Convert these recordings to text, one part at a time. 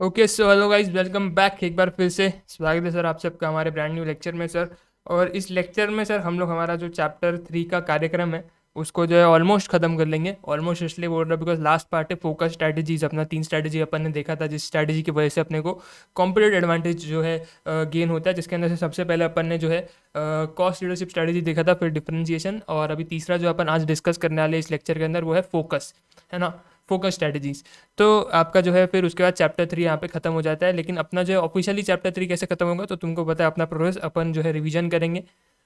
Okay so hello guys, welcome back. एक बार फिर से स्वागत है सर आप सबका हमारे ब्रांड न्यू लेक्चर में सर। और इस लेक्चर में सर हम लोग हमारा जो चैप्टर 3 का कार्यक्रम है उसको जो है ऑलमोस्ट ख़त्म कर लेंगे। ऑलमोस्ट इसलिए बोल रहा बिकॉज लास्ट पार्ट है फोकस स्ट्रैटेजीज। अपना 3 स्ट्रैटेजी अपन ने देखा था, जिस स्ट्रैटेजी की वजह से अपने को कॉम्पिटेटिव एडवांटेज जो है गेन होता है, जिसके अंदर से सबसे पहले अपन ने जो है कॉस्ट लीडरशिप स्ट्रैटेजी देखा था, फिर डिफरेंशिएशन, और अभी तीसरा जो अपन आज डिस्कस करने वाले इस लेक्चर के अंदर वो है फोकस, है ना, फोकस स्ट्रैटेजीज। तो आपका जो है फिर उसके बाद चैप्टर 3 यहाँ पे खत्म हो जाता है। लेकिन अपना जो है ऑफिशियली चैप्टर 3 कैसे खत्म होगा तो तुमको पता है। अपना प्रोग्रेस अपन जो है रिवीजन करेंगे,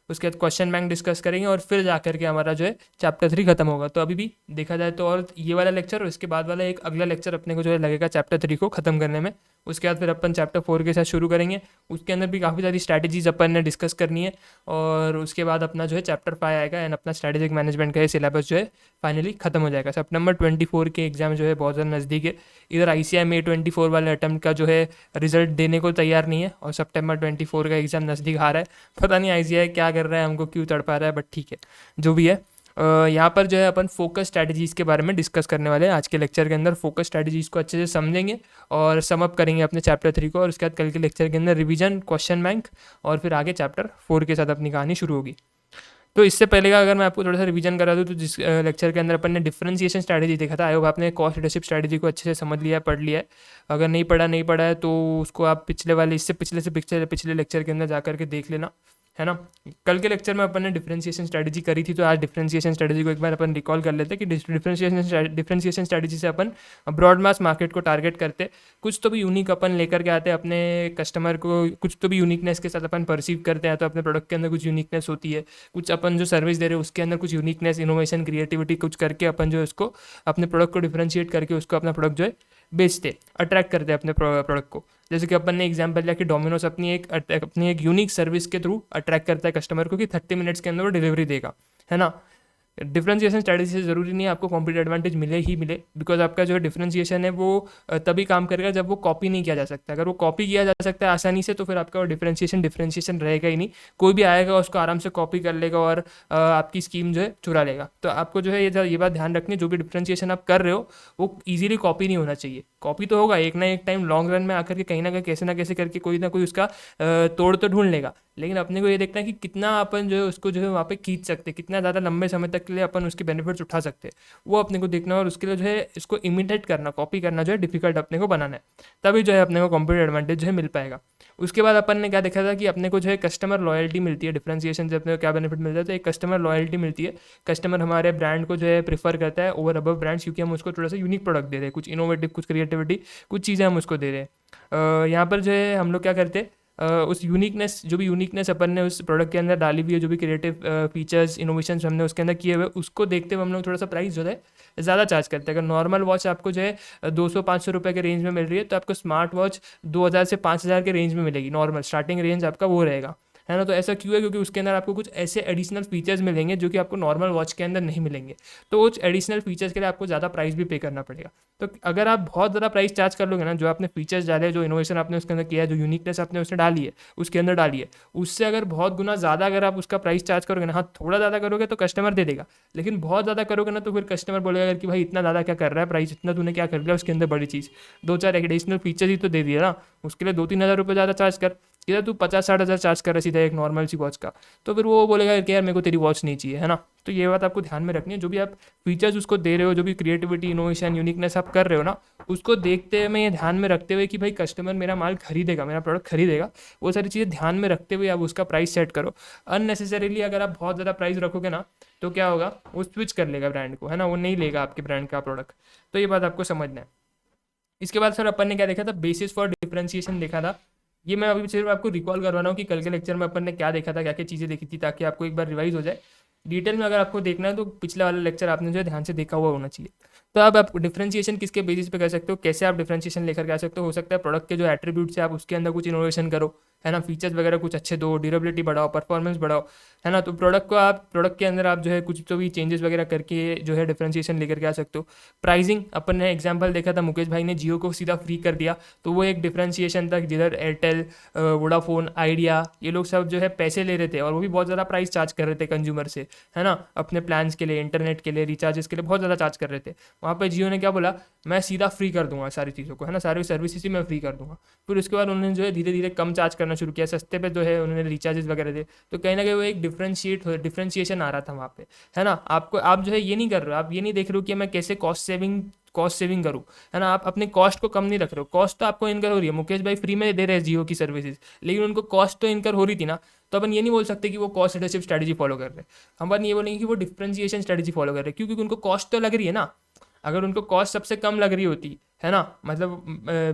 उसके बाद क्वेश्चन बैंक डिस्कस करेंगे, और फिर जा करके हमारा जो है चैप्टर 3 खत्म होगा। तो अभी भी देखा जाए तो और ये वाला लेक्चर और इसके बाद वाला एक अगला लेक्चर अपने को जो है लगेगा चैप्टर 3 को खत्म करने में। उसके बाद फिर अपन चैप्टर 4 के साथ शुरू करेंगे। उसके अंदर भी काफ़ी सारी स्ट्रैटेजीज अपन ने डिस्कस करनी है। और उसके बाद अपना जो है चैप्टर 5 आएगा एंड अपना स्ट्रैटेजिक मैनेजमेंट का सिलेबस जो है फाइनली खत्म हो जाएगा। सितंबर 24 के एग्जाम जो है बहुत ज़्यादा नज़दीक है। इधर ICI May 24 वाले अटैम्प्ट का जो है रिजल्ट देने को तैयार नहीं है, और सितंबर 24 का एग्ज़ाम नज़दीक आ रहा है। पता नहीं ICI क्या कर रहा है, हमको क्यों तड़पा रहा है, बट ठीक है जो भी है। यहाँ पर जो है अपन फोकस स्ट्रैटेजीज़ के बारे में डिस्कस करने वाले हैं आज के लेक्चर के अंदर। फोकस स्ट्रैटेजीज़ को अच्छे से समझेंगे और सम अप करेंगे अपने चैप्टर 3 को, और उसके बाद कल के लेक्चर के अंदर रिवीजन, क्वेश्चन बैंक, और फिर आगे चैप्टर 4 के साथ अपनी कहानी शुरू होगी। तो इससे पहले का अगर मैं आपको थोड़ा सा रिवीजन करा दूँ तो जिस लेक्चर के अंदर अपन ने डिफरेंशिएशन स्ट्रैटेजी देखा था। आई होप आपने कॉस्ट लीडरशिप स्ट्रैटेजी को अच्छे से समझ लिया है, पढ़ लिया है। अगर नहीं पढ़ा है तो उसको आप पिछले वाले, इससे पिछले से पिछले लेक्चर के अंदर जा करके देख लेना, है ना। कल के लेक्चर में अपन ने डिफरेंशिएशन स्ट्रैटेजी करी थी, तो आज डिफरेंशिएशन स्ट्रैटेजी को एक बार अपन रिकॉल कर लेते हैं कि डिफरेंशिएशन स्ट्रैटेजी से अपन ब्रॉड मास मार्केट को टारगेट करते, कुछ तो भी यूनिक अपन लेकर के आते हैं अपने कस्टमर को, कुछ तो भी यूनिकनेस के साथ अपन परसीव करते हैं। तो अपने प्रोडक्ट के अंदर कुछ यूनिकनेस होती है, कुछ अपन जो सर्विस दे रहे हैं उसके अंदर कुछ यूनिकनेस, इनोवेशन, क्रिएटिविटी कुछ करके अपन जो है उसको अपने प्रोडक्ट को डिफरेंशिएट करके उसको अपना प्रोडक्ट जो है बेचते, अट्रैक्ट करते हैं अपने प्रोडक्ट को। जैसे कि अपन ने एग्जांपल लिया कि डोमिनोज अपनी एक यूनिक सर्विस के थ्रू अट्रैक्ट करता है कस्टमर को कि 30 मिनट्स के अंदर वो डिलीवरी देगा, है ना। डिफरेंशिएशन स्ट्रैटेजी से ज़रूरी नहीं है आपको कॉम्पिटिटिव एडवांटेज मिले ही मिले, बिकॉज आपका जो डिफरेंशिएशन है वो तभी काम करेगा जब वो कॉपी नहीं किया जा सकता। अगर वो कॉपी किया जा सकता है आसानी से तो फिर आपका वो डिफरेंशिएशन रहेगा ही नहीं। कोई भी आएगा उसको आराम से कॉपी कर लेगा और आपकी स्कीम जो है चुरा लेगा। तो आपको जो है ये बात ध्यान रखनी है, जो भी डिफरेंशिएशन आप कर रहे हो वो ईजिली कॉपी नहीं होना चाहिए। कॉपी तो होगा एक ना एक टाइम लॉन्ग रन में आकर के कहीं ना कैसे करके कोई ना कोई उसका तोड़ तो ढूंढ लेगा। लेकिन अपने को ये देखना है कि कितना अपन जो है उसको जो है वहाँ पे खींच सकते, कितना ज़्यादा लंबे समय तक के लिए अपन उसके बेनिफिट्स उठा सकते हैं, वो अपने को देखना है। और उसके लिए जो है इसको इमिटेट करना, कॉपी करना जो है डिफिकल्ट अपने को बनाना है, तभी जो है अपने को कॉम्पिटिटिव एडवांटेज जो है मिल पाएगा। उसके बाद अपन ने क्या देखा था कि अपने को जो है कस्टमर लॉयल्टी मिलती है। डिफरेंशिएशन से अपने को क्या बेनिफिट मिलता है, तो एक कस्टमर लॉयल्टी मिलती है। कस्टमर हमारे ब्रांड को जो है प्रीफर करता है ओवर अबव ब्रांड्स, क्योंकि हम उसको थोड़ा सा यूनिक प्रोडक्ट दे रहे हैं, कुछ इनोवेटिव, कुछ क्रिएटिविटी, कुछ चीज़ें हम उसको दे रहे हैं। यहाँ पर जो है हम लोग क्या करते हैं, उस यूनिकनेस, जो भी यूनिकनेस अपन ने उस प्रोडक्ट के अंदर डाली हुई है, जो भी क्रिएटिव फीचर्स, इनोवेशंस हमने उसके अंदर किए हुए, उसको देखते हुए हम लोग थोड़ा सा प्राइस जो है ज़्यादा चार्ज करते हैं। अगर नॉर्मल वॉच आपको जो है 200-500 रुपये के रेंज में मिल रही है, तो आपको स्मार्ट वॉच 2000 से 5000 के रेंज में मिलेगी। नॉर्मल स्टार्टिंग रेंज आपका वो रहेगा, है ना। तो ऐसा क्यों है, क्योंकि उसके अंदर आपको कुछ ऐसे एडिशनल फीचर्स मिलेंगे जो कि आपको नॉर्मल वॉच के अंदर नहीं मिलेंगे। तो उस एडिशनल फीचर्स के लिए आपको ज़्यादा प्राइस भी पे करना पड़ेगा। तो अगर आप बहुत ज़्यादा प्राइस चार्ज कर लोगे ना, जो आपने फीचर्स डाले, जो इनोवेशन आपने उसके अंदर किया है, जो यूनिकनेस आपने उसने डाली है उसके अंदर डाली है, उससे अगर बहुत गुना ज़्यादा अगर आप उसका प्राइस चार्ज करोगे ना, हाँ थोड़ा ज़्यादा करोगे तो कस्टमर दे देगा, लेकिन बहुत ज़्यादा करोगे ना तो फिर कस्टमर बोलेगा कि भाई इतना ज़्यादा क्या कर रहा है, प्राइस इतना तूने क्या कर लिया, उसके अंदर बड़ी चीज़ 2-4 एडिशनल फीचर्स ही तो दे दिया ना, उसके लिए 2-3 हज़ार रुपये ज़्यादा चार्ज कर। इधर तू 50-60 हज़ार चार्ज कर रहा है सीधा एक नॉर्मल सी वॉच का, तो फिर वो बोलेगा कि यार मेरे को तेरी वॉच नहीं चाहिए, है ना। तो ये बात आपको ध्यान में रखनी है। जो भी आप फीचर्स उसको दे रहे हो, जो भी क्रिएटिविटी, इनोवेशन, यूनिकनेस आप कर रहे हो ना, उसको देखते हुए, ये ध्यान में रखते हुए कि भाई कस्टमर मेरा माल खरीदेगा, मेरा प्रोडक्ट खरीदेगा, वो सारी चीज़ें ध्यान में रखते हुए आप उसका प्राइस सेट करो। अननेसेसरीली अगर आप बहुत ज़्यादा प्राइस रखोगे ना तो क्या होगा, वो स्विच कर लेगा ब्रांड को, है ना, वो नहीं लेगा आपके ब्रांड का प्रोडक्ट। तो ये बात आपको समझना है। इसके बाद सर अपन ने क्या देखा था, बेसिस फॉर डिफरेंशिएशन देखा था। ये मैं अभी सिर्फ आपको रिकॉल करवा रहा हूँ कि कल के लेक्चर में अपन ने क्या देखा था, क्या क्या चीज़ें देखी थी, ताकि आपको एक बार रिवाइज हो जाए। डिटेल में अगर आपको देखना है तो पिछला वाला लेक्चर आपने जो है ध्यान से देखा हुआ होना चाहिए। तो अब आप डिफरेंशिएशन किसके बेसिस पे कर सकते हो, कैसे आप डिफरेंशिएशन लेकर के आ सकते हो सकता है प्रोडक्ट के जो एट्रीब्यूट्स है आप उसके अंदर कुछ इनोवेशन करो, है ना, फीचर्स वगैरह कुछ अच्छे दो, ड्यूरेबिलिटी बढ़ाओ, परफॉर्मेंस बढ़ाओ, है ना। तो प्रोडक्ट के अंदर आप जो है कुछ तो भी चेंजेस वगैरह करके जो है डिफरेंशिएशन लेकर के आ सकते हो। प्राइसिंग, अपन ने एग्जांपल देखा था, मुकेश भाई ने जियो को सीधा फ्री कर दिया, तो वो एक डिफरेंशिएशन था, जिधर एयरटेल, वोडाफोन, आइडिया, ये लोग सब जो है पैसे ले रहे थे और वो भी बहुत ज़्यादा प्राइस चार्ज कर रहे थे कंज्यूमर से, है ना, अपने प्लान्स के लिए, इंटरनेट के लिए, रिचार्जेस के लिए बहुत ज़्यादा चार्ज कर रहे थे। वहाँ पर जियो ने क्या बोला, मैं सीधा फ्री कर दूंगा सारी चीज़ों को, है ना, सारी सर्विसेज ही मैं फ्री कर दूंगा। फिर उसके बाद उन्होंने जो है धीरे धीरे कम चार्ज करना शुरू किया, सस्ते पे जो है उन्होंने रिचार्जेस वगैरह दे, तो कहीं ना कहीं वो एक डिफरेंशिएशन आ रहा था वहाँ पे, है ना। आपको आप जो है ये नहीं कर रहे हो, आप ये नहीं देख रहे हो कि मैं कैसे कॉस्ट सेविंग करूँ, है ना। आप अपने कॉस्ट को कम नहीं रख रहे हो, कॉस्ट तो आपको इनकर हो रही है, मुकेश भाई फ्री में दे रहे हैं जियो की सर्विसेज, लेकिन उनको कॉस्ट तो इनकर हो रही थी ना। तो अपन ये नहीं बोल सकते कि वो कॉस्ट लीडरशिप स्ट्रैटेजी फॉलो कर रहे हैं, हम अपन ये बोलेंगे कि वो डिफरेंशिएशन स्ट्रैटेजी फॉलो कर रहे हैं, क्योंकि उनको कॉस्ट तो लग रही है ना। अगर उनको कॉस्ट सबसे कम लग रही होती, है ना, मतलब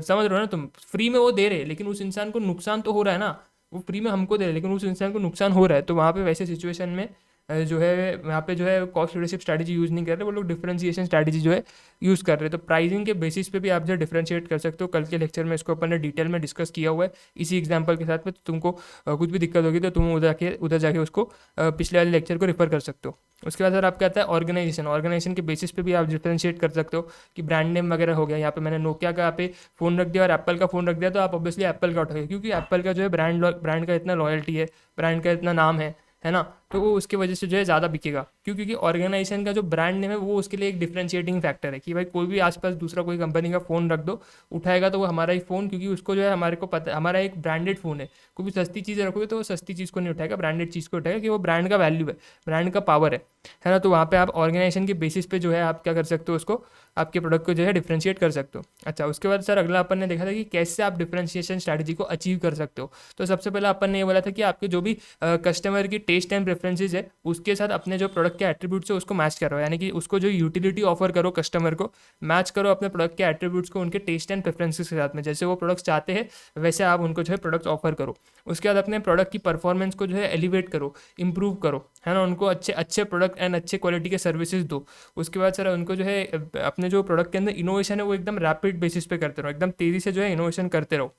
समझ रहे हो ना तुम, फ्री में वो दे रहे हैं लेकिन उस इंसान को नुकसान तो हो रहा है ना। वो फ्री में हमको दे रहे हैं लेकिन उस इंसान को नुकसान हो रहा है, तो वहाँ पे वैसे सिचुएशन में जो है वहाँ पे जो है कॉस्ट लीडरशिप स्ट्रैटेजी यूज़ नहीं कर रहे, वो लोग डिफरेंशिएशन स्ट्रैटेजी जो है यूज़ कर रहे हैं। तो प्राइसिंग के बेसिस पे भी आप जो डिफरेंशिएट कर सकते हो। कल के लेक्चर में इसको अपन ने डिटेल में डिस्कस किया हुआ है इसी एग्जांपल के साथ में, तो तुमको कुछ भी दिक्कत होगी तो तुम उधर जाके उसको पिछले वाले लेक्चर को रेफर कर सकते हो। उसके बाद सर आपका आता है ऑर्गेनाइजेशन के बेसिस पे भी आप डिफरेंशिएट कर सकते हो कि ब्रांड नेम वगैरह हो गया, यहाँ पे मैंने नोकिया का यहाँ पे फ़ोन रख दिया और एप्पल का फ़ोन रख दिया, तो आप ऑब्वियसली एप्पल का उठाओगे, क्योंकि एप्पल का जो है ब्रांड का इतना लॉयल्टी है, ब्रांड का इतना नाम है ना, तो वो उसकी वजह से जो है ज़्यादा बिकेगा। क्योंकि ऑर्गेनाइजेशन का जो ब्रांड नेम है वो उसके लिए एक डिफरेंशिएटिंग फैक्टर है कि भाई कोई भी आसपास दूसरा कोई कंपनी का फ़ोन रख दो, उठाएगा तो वो हमारा ही फ़ोन, क्योंकि उसको जो है हमारे को पता, हमारा एक ब्रांडेड फ़ोन है। कोई भी सस्ती चीज़ रखोगे तो वो सस्ती चीज़ को नहीं उठाएगा, ब्रांडेड चीज़ को उठाएगा, कि वो ब्रांड का वैल्यू है, ब्रांड का पावर है ना। तो वहाँ पे आप ऑर्गेनाइजेशन के बेसिस पे जो है आप क्या कर सकते हो, उसको आपके प्रोडक्ट को जो है डिफरेंशिएट कर सकते हो। अच्छा, उसके बाद सर अगला अपन ने देखा था कि कैसे आप डिफरेंशिएशन स्ट्रैटेजी को अचीव कर सकते हो। तो सबसे पहले अपन ने ये बोला था कि आपके जो भी कस्टमर की टेस्ट एंड प्रेफरेंसेज है उसके साथ अपने जो प्रोडक्ट के एट्रीब्यूट्स है उसको मैच करो, यानी कि उसको जो यूटिलिटी ऑफर करो कस्टमर को, मैच करो अपने प्रोडक्ट के एट्रीब्यूट्स को उनके टेस्ट एंड प्रेफरेंसेज के साथ में, जैसे वो प्रोडक्ट्स चाहते हैं वैसे आप उनको जो है प्रोडक्ट ऑफर करो। उसके बाद अपने प्रोडक्ट की परफॉर्मेंस को जो है एलिवेट करो, इंप्रूव करो, है ना, उनको अच्छे अच्छे प्रोडक्ट एंड अच्छे क्वालिटी के सर्विसेज दो। उसके बाद सर उनको जो है अपने जो प्रोडक्ट के अंदर इनोवेशन है वो एकदम रैपिड बेसिस पे करते रहो, एकदम तेज़ी से जो है इनोवेशन करते रहो।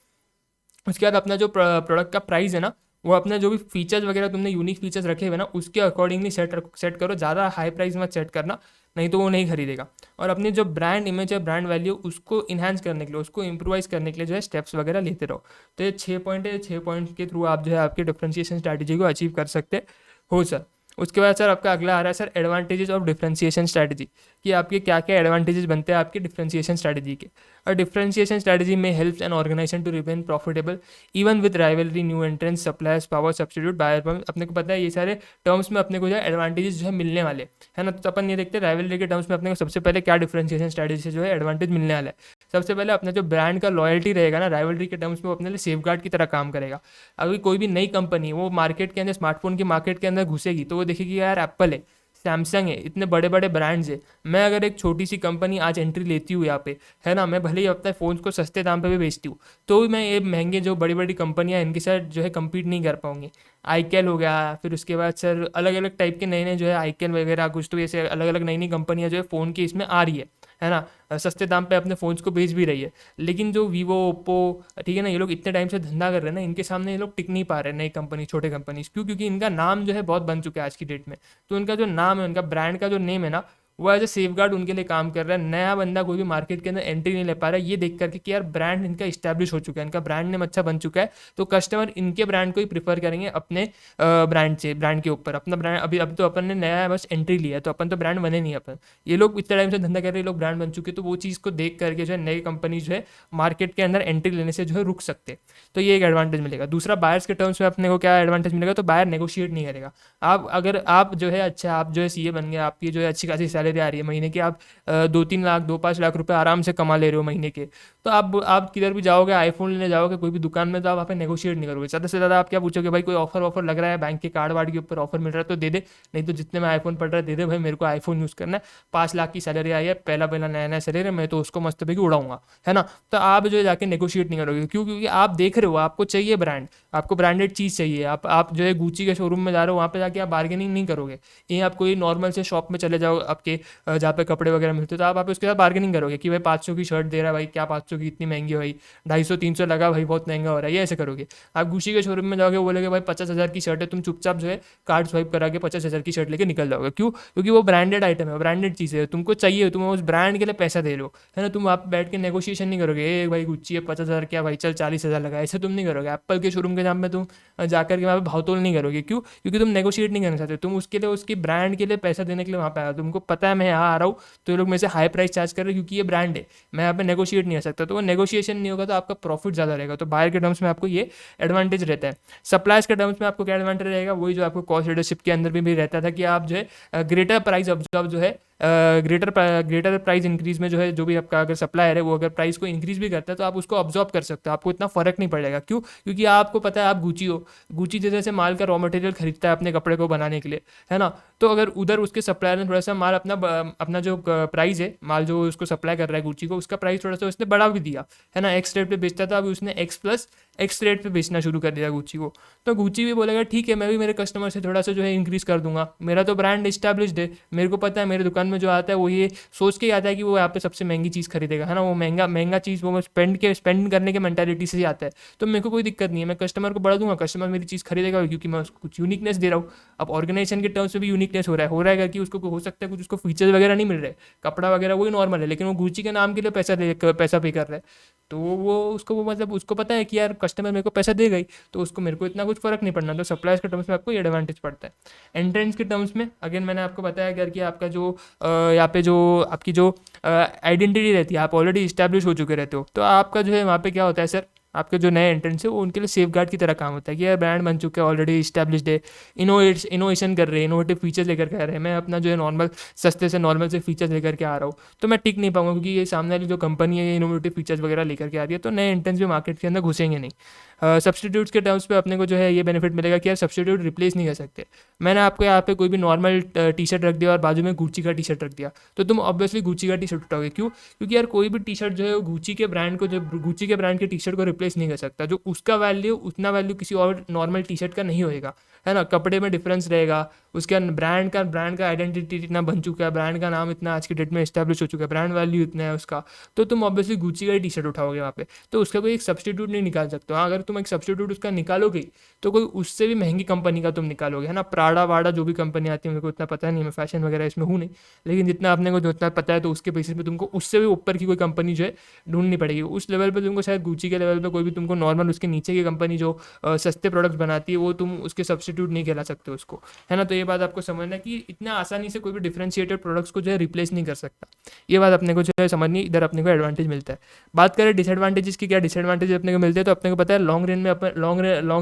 उसके बाद अपना जो प्रोडक्ट का प्राइस है ना, वो अपने जो भी फीचर्स वगैरह तुमने यूनिक फीचर्स रखे हुए ना उसके अकॉर्डिंगली सेट करो, ज़्यादा हाई प्राइस मत सेट करना, नहीं तो वो नहीं खरीदेगा। और अपनी जो ब्रांड इमेज है, ब्रांड वैल्यू, उसको इन्हांस करने के लिए, उसको इम्प्रोवाइज करने के लिए जो है स्टेप्स वगैरह लेते रहो। तो ये 6 पॉइंट है, 6 पॉइंट के थ्रू आप जो है आपकी डिफरेंशिएशन स्ट्रैटेजी को अचीव कर सकते हो सर। उसके बाद सर आपका अगला आ रहा है sir advantages of differentiation strategy, कि आपके क्या क्या एडवांटेजेस बनते हैं आपके डिफरेंशिएशन स्ट्रैटेजी के। और डिफरेंशिएशन स्ट्रैटेजी में helps an organisation to remain profitable even with rivalry, new entrants, suppliers, power, substitute, buyer. अपने को पता है ये सारे टर्म्स में अपने को जो है एडवांटेजेस जो है मिलने वाले, है ना। तो अपन ये देखते हैं राइवलरी के टर्म्स में अपने को सबसे पहले क्या डिफरेंशिएशन स्ट्रैटेजी से जो है एडवांटेज मिलने वाला है। सबसे पहले अपना जो ब्रांड का लॉयल्टी रहेगा ना, राइवलरी के टर्म्स में वो अपने लिए सेफगार्ड की तरह काम करेगा। अगर कोई भी नई कंपनी वो मार्केट के अंदर, स्मार्टफोन की मार्केट के अंदर घुसेगी तो वो देखेगी यार एप्पल है, सैमसंग है, इतने बड़े बड़े ब्रांड्स है, मैं अगर एक छोटी सी कंपनी आज एंट्री लेती हूँ यहाँ पे, है ना, मैं भले ही अपने फ़ोन को सस्ते दाम पे भी बेचती हूँ, तो भी मैं ये महंगे जो बड़ी बड़ी कंपनियाँ हैं इनके साथ जो है कम्पीट नहीं कर पाऊंगी। आईकेल हो गया, फिर उसके बाद सर अलग अलग टाइप के नए नए जो है आईकेल वगैरह कुछ तो ऐसे अलग अलग नई नई कंपनियाँ जो है फ़ोन की इसमें आ रही है ना, सस्ते दाम पे अपने फ़ोन्स को बेच भी रही है। लेकिन जो वीवो, ओप्पो, ठीक है ना, ये लोग इतने टाइम से धंधा कर रहे हैं ना, इनके सामने ये लोग टिक नहीं पा रहे, नई कंपनी, छोटे कंपनीज, क्यों? क्योंकि इनका नाम जो है बहुत बन चुका है आज की डेट में। तो उनका जो नाम है, उनका ब्रांड का जो नेम है ना, वो एज ए सेफगार्ड उनके लिए काम कर रहा है। नया बंदा कोई भी मार्केट के अंदर एंट्री नहीं ले पा रहा है, ये देख करके कि यार ब्रांड इनका इस्टेब्लिश हो चुका है, इनका ब्रांड नेम अच्छा बन चुका है, तो कस्टमर इनके ब्रांड को ही प्रीफर करेंगे अपने ब्रांड के ऊपर। अपना ब्रांड अब तो अपन ने नया बस एंट्री लिया है, तो अपन तो ब्रांड बने नहीं अपन, ये लोग इतने टाइम से धंधा कर रहे हैं, लोग ब्रांड बन चुके, तो वो चीज़ को देख करके जो है नई कंपनी जो है मार्केट के अंदर एंट्री लेने से जो है रुक सकते। तो ये एक एडवांटेज मिलेगा। दूसरा, बायर्स के टर्म्स में अपने को क्या एडवांटेज मिलेगा, तो बायर नेगोशिएट नहीं करेगा। अगर आप जो है अच्छा, आप जो है सीए बन गए, आपकी जो है अच्छी खासी सैलरी आ रही है महीने की, आप 2-3 लाख 2-5 लाख रुपए आराम से कमा ले रहे हो महीने के, तो आप किधर भी जाओगे, आईफोन लेने जाओगे कोई भी दुकान में, तो आप वहाँ पे नेगोशिएट नहीं करोगे। ज़्यादा से ज़्यादा आप क्या पूछोगे, भाई कोई ऑफर लग रहा है, बैंक के कार्ड वार्ड के ऊपर ऑफर मिल रहा है तो दे दे, नहीं तो जितने में आईफोन पड़ रहा है दे दे भाई, मेरे को आईफोन यूज़ करना है, 5 लाख की सैलरी आई है, पहला नया नया सैलरी है, मैं तो उसको मस्त पैकी उड़ाऊंगा, है ना। तो आप जो है जाके नेगोशिएट नहीं करोगे, क्यों? क्योंकि आप देख रहे हो, आपको चाहिए ब्रांड, आपको ब्रांडेड चीज़ चाहिए, आप जो है गुची के शोरूम में जा रहे हो, वहाँ पे जाके आप बार्गेनिंग नहीं करोगे। ये आप कोई नॉर्मल से शॉप में चले जाओ, आपके के जहाँ पे कपड़े वगैरह मिलते हैं, तो आप वहाँ पे उसके साथ बार्गेनिंग करोगे कि भाई 500 की शर्ट दे रहा है भाई, क्या 500 की इतनी महंगी है भाई, 250-300 लगा भाई, बहुत महंगा हो रहा है, ये ऐसे करोगे। आप गुशी के शोरूम में जाओगे, बोलोगे भाई 50,000 की शर्ट है, तुम चुपचाप जो है कार्ड स्वाइप करा के 50,000 की शर्ट लेके निकल जाओगे। क्यों? क्योंकि वो ब्रांडेड आइटम है, ब्रांडेड चीज़ है, तुमको चाहिए, तुम उस ब्रांड के लिए पैसा दे लो, है ना। तुम आप बैठ के नेगोशिएशन नहीं करोगे, ए भाई गुच्ची है 50,000 क्या भाई, चल 40,000 लगा, ऐसे तुम नहीं करोगे। एप्पल के शोरूम के नाम पे तुम जाकर के वहाँ पे भाव तोल नहीं करोगे। क्यों? क्योंकि तुम नेगोशिएट नहीं करना चाहते, तुम उसके लिए, उसकी ब्रांड के लिए पैसा देने के लिए वहाँ पे आया हो। तुमको पता है मैं यहाँ आ रहा हूँ तो ये लोग मेरे से हाई प्राइस चार्ज कर रहे हैं क्योंकि ये ब्रांड है, मैं यहाँ पे नेगोशिएट नहीं कर सकता। तो वो नेगोशिएशन नहीं होगा तो आपका प्रॉफिट ज़्यादा रहेगा। तो बायर के टर्म्स में आपको ये एडवांटेज रहता है। सप्लायर्स के टर्म्स में आपको क्या एडवांटेज रहेगा? वही जो आपको कॉस्ट लीडरशिप के अंदर भी रहता था कि आप जो है ग्रेटर प्राइस ऑब्जर्व जो है ग्रेटर प्राइस इंक्रीज में जो है, जो भी आपका अगर सप्लायर है वो अगर प्राइस को इंक्रीज भी करता है तो आप उसको ऑब्जॉर्व कर सकते हो, आपको इतना फर्क नहीं पड़ेगा। क्यों? क्योंकि आपको पता है आप गुची हो, गुची जैसे माल का रॉ मटेरियल खरीदता है अपने कपड़े को बनाने के लिए, है ना। तो अगर उधर उसके सप्लायर ने थोड़ा सा माल अपना जो प्राइस है, माल जो उसको सप्लाई कर रहा है गुची को, उसका प्राइस थोड़ा सा उसने बढ़ा भी दिया, है ना। एक्स रेट पे बेचता था, अभी उसने एक्स प्लस एक्स रेट पे बेचना शुरू कर दिया गुची को। तो गुची भी बोलेगा ठीक है, मैं भी मेरे कस्टमर से थोड़ा सा जो है इंक्रीज कर दूंगा, मेरा तो ब्रांड इस्टेब्लिश्ड है, मेरे को पता है मेरे दुकान में जो आता है वो ये सोच के ही आता है कि वो यहाँ पे सबसे महंगी चीज़ खरीदेगा, है ना। वो महंगा चीज़ वो स्पेंड करने के मेंटालिटी से ही आता है। तो मेरे को कोई दिक्कत नहीं है, मैं कस्टमर को बढ़ा दूंगा, कस्टमर मेरी चीज़ खरीदेगा क्योंकि मैं उसको कुछ यूनिकनेस दे रहा हूँ। अब ऑर्गेनाइजेशन के टर्म्स में भी यूनिकनेस हो रहा है कि उसको हो सकता है कुछ उसको फीचर्स वगैरह नहीं मिल रहे, कपड़ा वगैरह वही नॉर्मल है, लेकिन वो गुची के नाम के लिए पैसा पे कर रहा है। तो वो उसको वो मतलब उसको पता है कि यार कस्टमर मेरे को पैसा देगा ही, तो उसको मेरे को इतना कुछ फर्क नहीं पड़ना। तो सप्लायर्स के टर्म्स में आपको ये एडवांटेज पड़ता है। एंट्रेंस के टर्म्स में अगेन मैंने आपको बताया कि आपका जो यहाँ पे जो आपकी जो आइडेंटिटी रहती है, आप ऑलरेडी इस्टेब्लिश हो चुके रहते हो, तो आपका जो है वहाँ पे क्या होता है सर, आपके जो नए एंट्रेंस है वो उनके लिए सेफ गार्ड की तरह काम होता है कि यार ब्रांड बन चुके हैं, ऑलरेडी इस्टेब्लिश्ड है, इनोवेशन कर रहे हैं, इनोवेटिव फीचर्स लेकर के आ रहे हैं, मैं अपना जो है नॉर्मल सस्ते से नॉर्मल से फीचर्स लेकर के आ रहा हूँ, तो मैं टिक नहीं पाऊंगा क्योंकि ये सामने वाली जो कंपनी है ये इनोवेटिव फीचर्स वगैरह लेकर के आ रही है, तो नए एंट्रेंस भी मार्केट के अंदर घुसेंगे नहीं। सब्सटीट्यूट्स के टर्म्स पे अपने को जो है ये बेनिफिट मिलेगा कि यार सब्सटीट्यूट रिप्लेस नहीं कर सकते। मैंने आपको यहाँ पे कोई भी नॉर्मल टी शर्ट रख दिया और बाजू में गुची का टी शर्ट रख दिया, तो तुम ऑब्वियसली गुची का टी शर्ट उठाओगे। क्यों? क्योंकि यार कोई भी टी शर्ट जो है वो गुची के ब्रांड को, जो गुची के ब्रांड के टी शर्ट को रिप्लेस नहीं कर सकता। जो उसका वैल्यू, उतना वैल्यू किसी और नॉर्मल टी शर्ट का नहीं होएगा, है ना। कपड़े में डिफरेंस रहेगा, उसके ब्रांड का आइडेंटिटी इतना बन चुका है, ब्रांड का नाम इतना आज की डेट में एस्टेब्लिश हो चुका है, ब्रांड वैल्यू इतना है उसका, तो तुम ऑब्वियसली गुची का ही टी शर्ट उठाओगे वहाँ पे, तो उसका कोई एक सब्सटीट्यूट नहीं निकाल सकते हो। हाँ, अगर तुम एक सब्सटीट्यूट उसका निकालोगे तो कोई उससे भी महंगी कंपनी का तुम निकालोगे, है ना। प्राडा वाडा जो भी कंपनी आती है, मेरे को इतना पता नहीं, मैं फैशन वगैरह इसमें हूँ नहीं, लेकिन जितना अपने को जितना पता है तो उसके बेसिस पे तुमको उससे भी ऊपर की कोई कंपनी जो है ढूंढनी पड़ेगी। उस लेवल पे तुमको शायद गुची के लेवल पे कोई भी तुमको नॉर्मल उसके नीचे की कंपनी जो सस्ते प्रोडक्ट्स बनाती है वो तुम उसके सब्सटीट्यूट नहीं कहला सकते उसको, है ना। तो ये बात आपको समझना है कि इतना आसानी से कोई भी डिफरेंशिएटेड प्रोडक्ट्स को जो है रिप्लेस नहीं कर सकता। ये बात अपने को जो है समझनी, इधर अपने को एडवांटेज मिलता है। बात करें डिसएडवांटेजेस की, क्या डिसएडवांटेज अपने को मिलते हैं, तो अपने को पता है लॉन्ग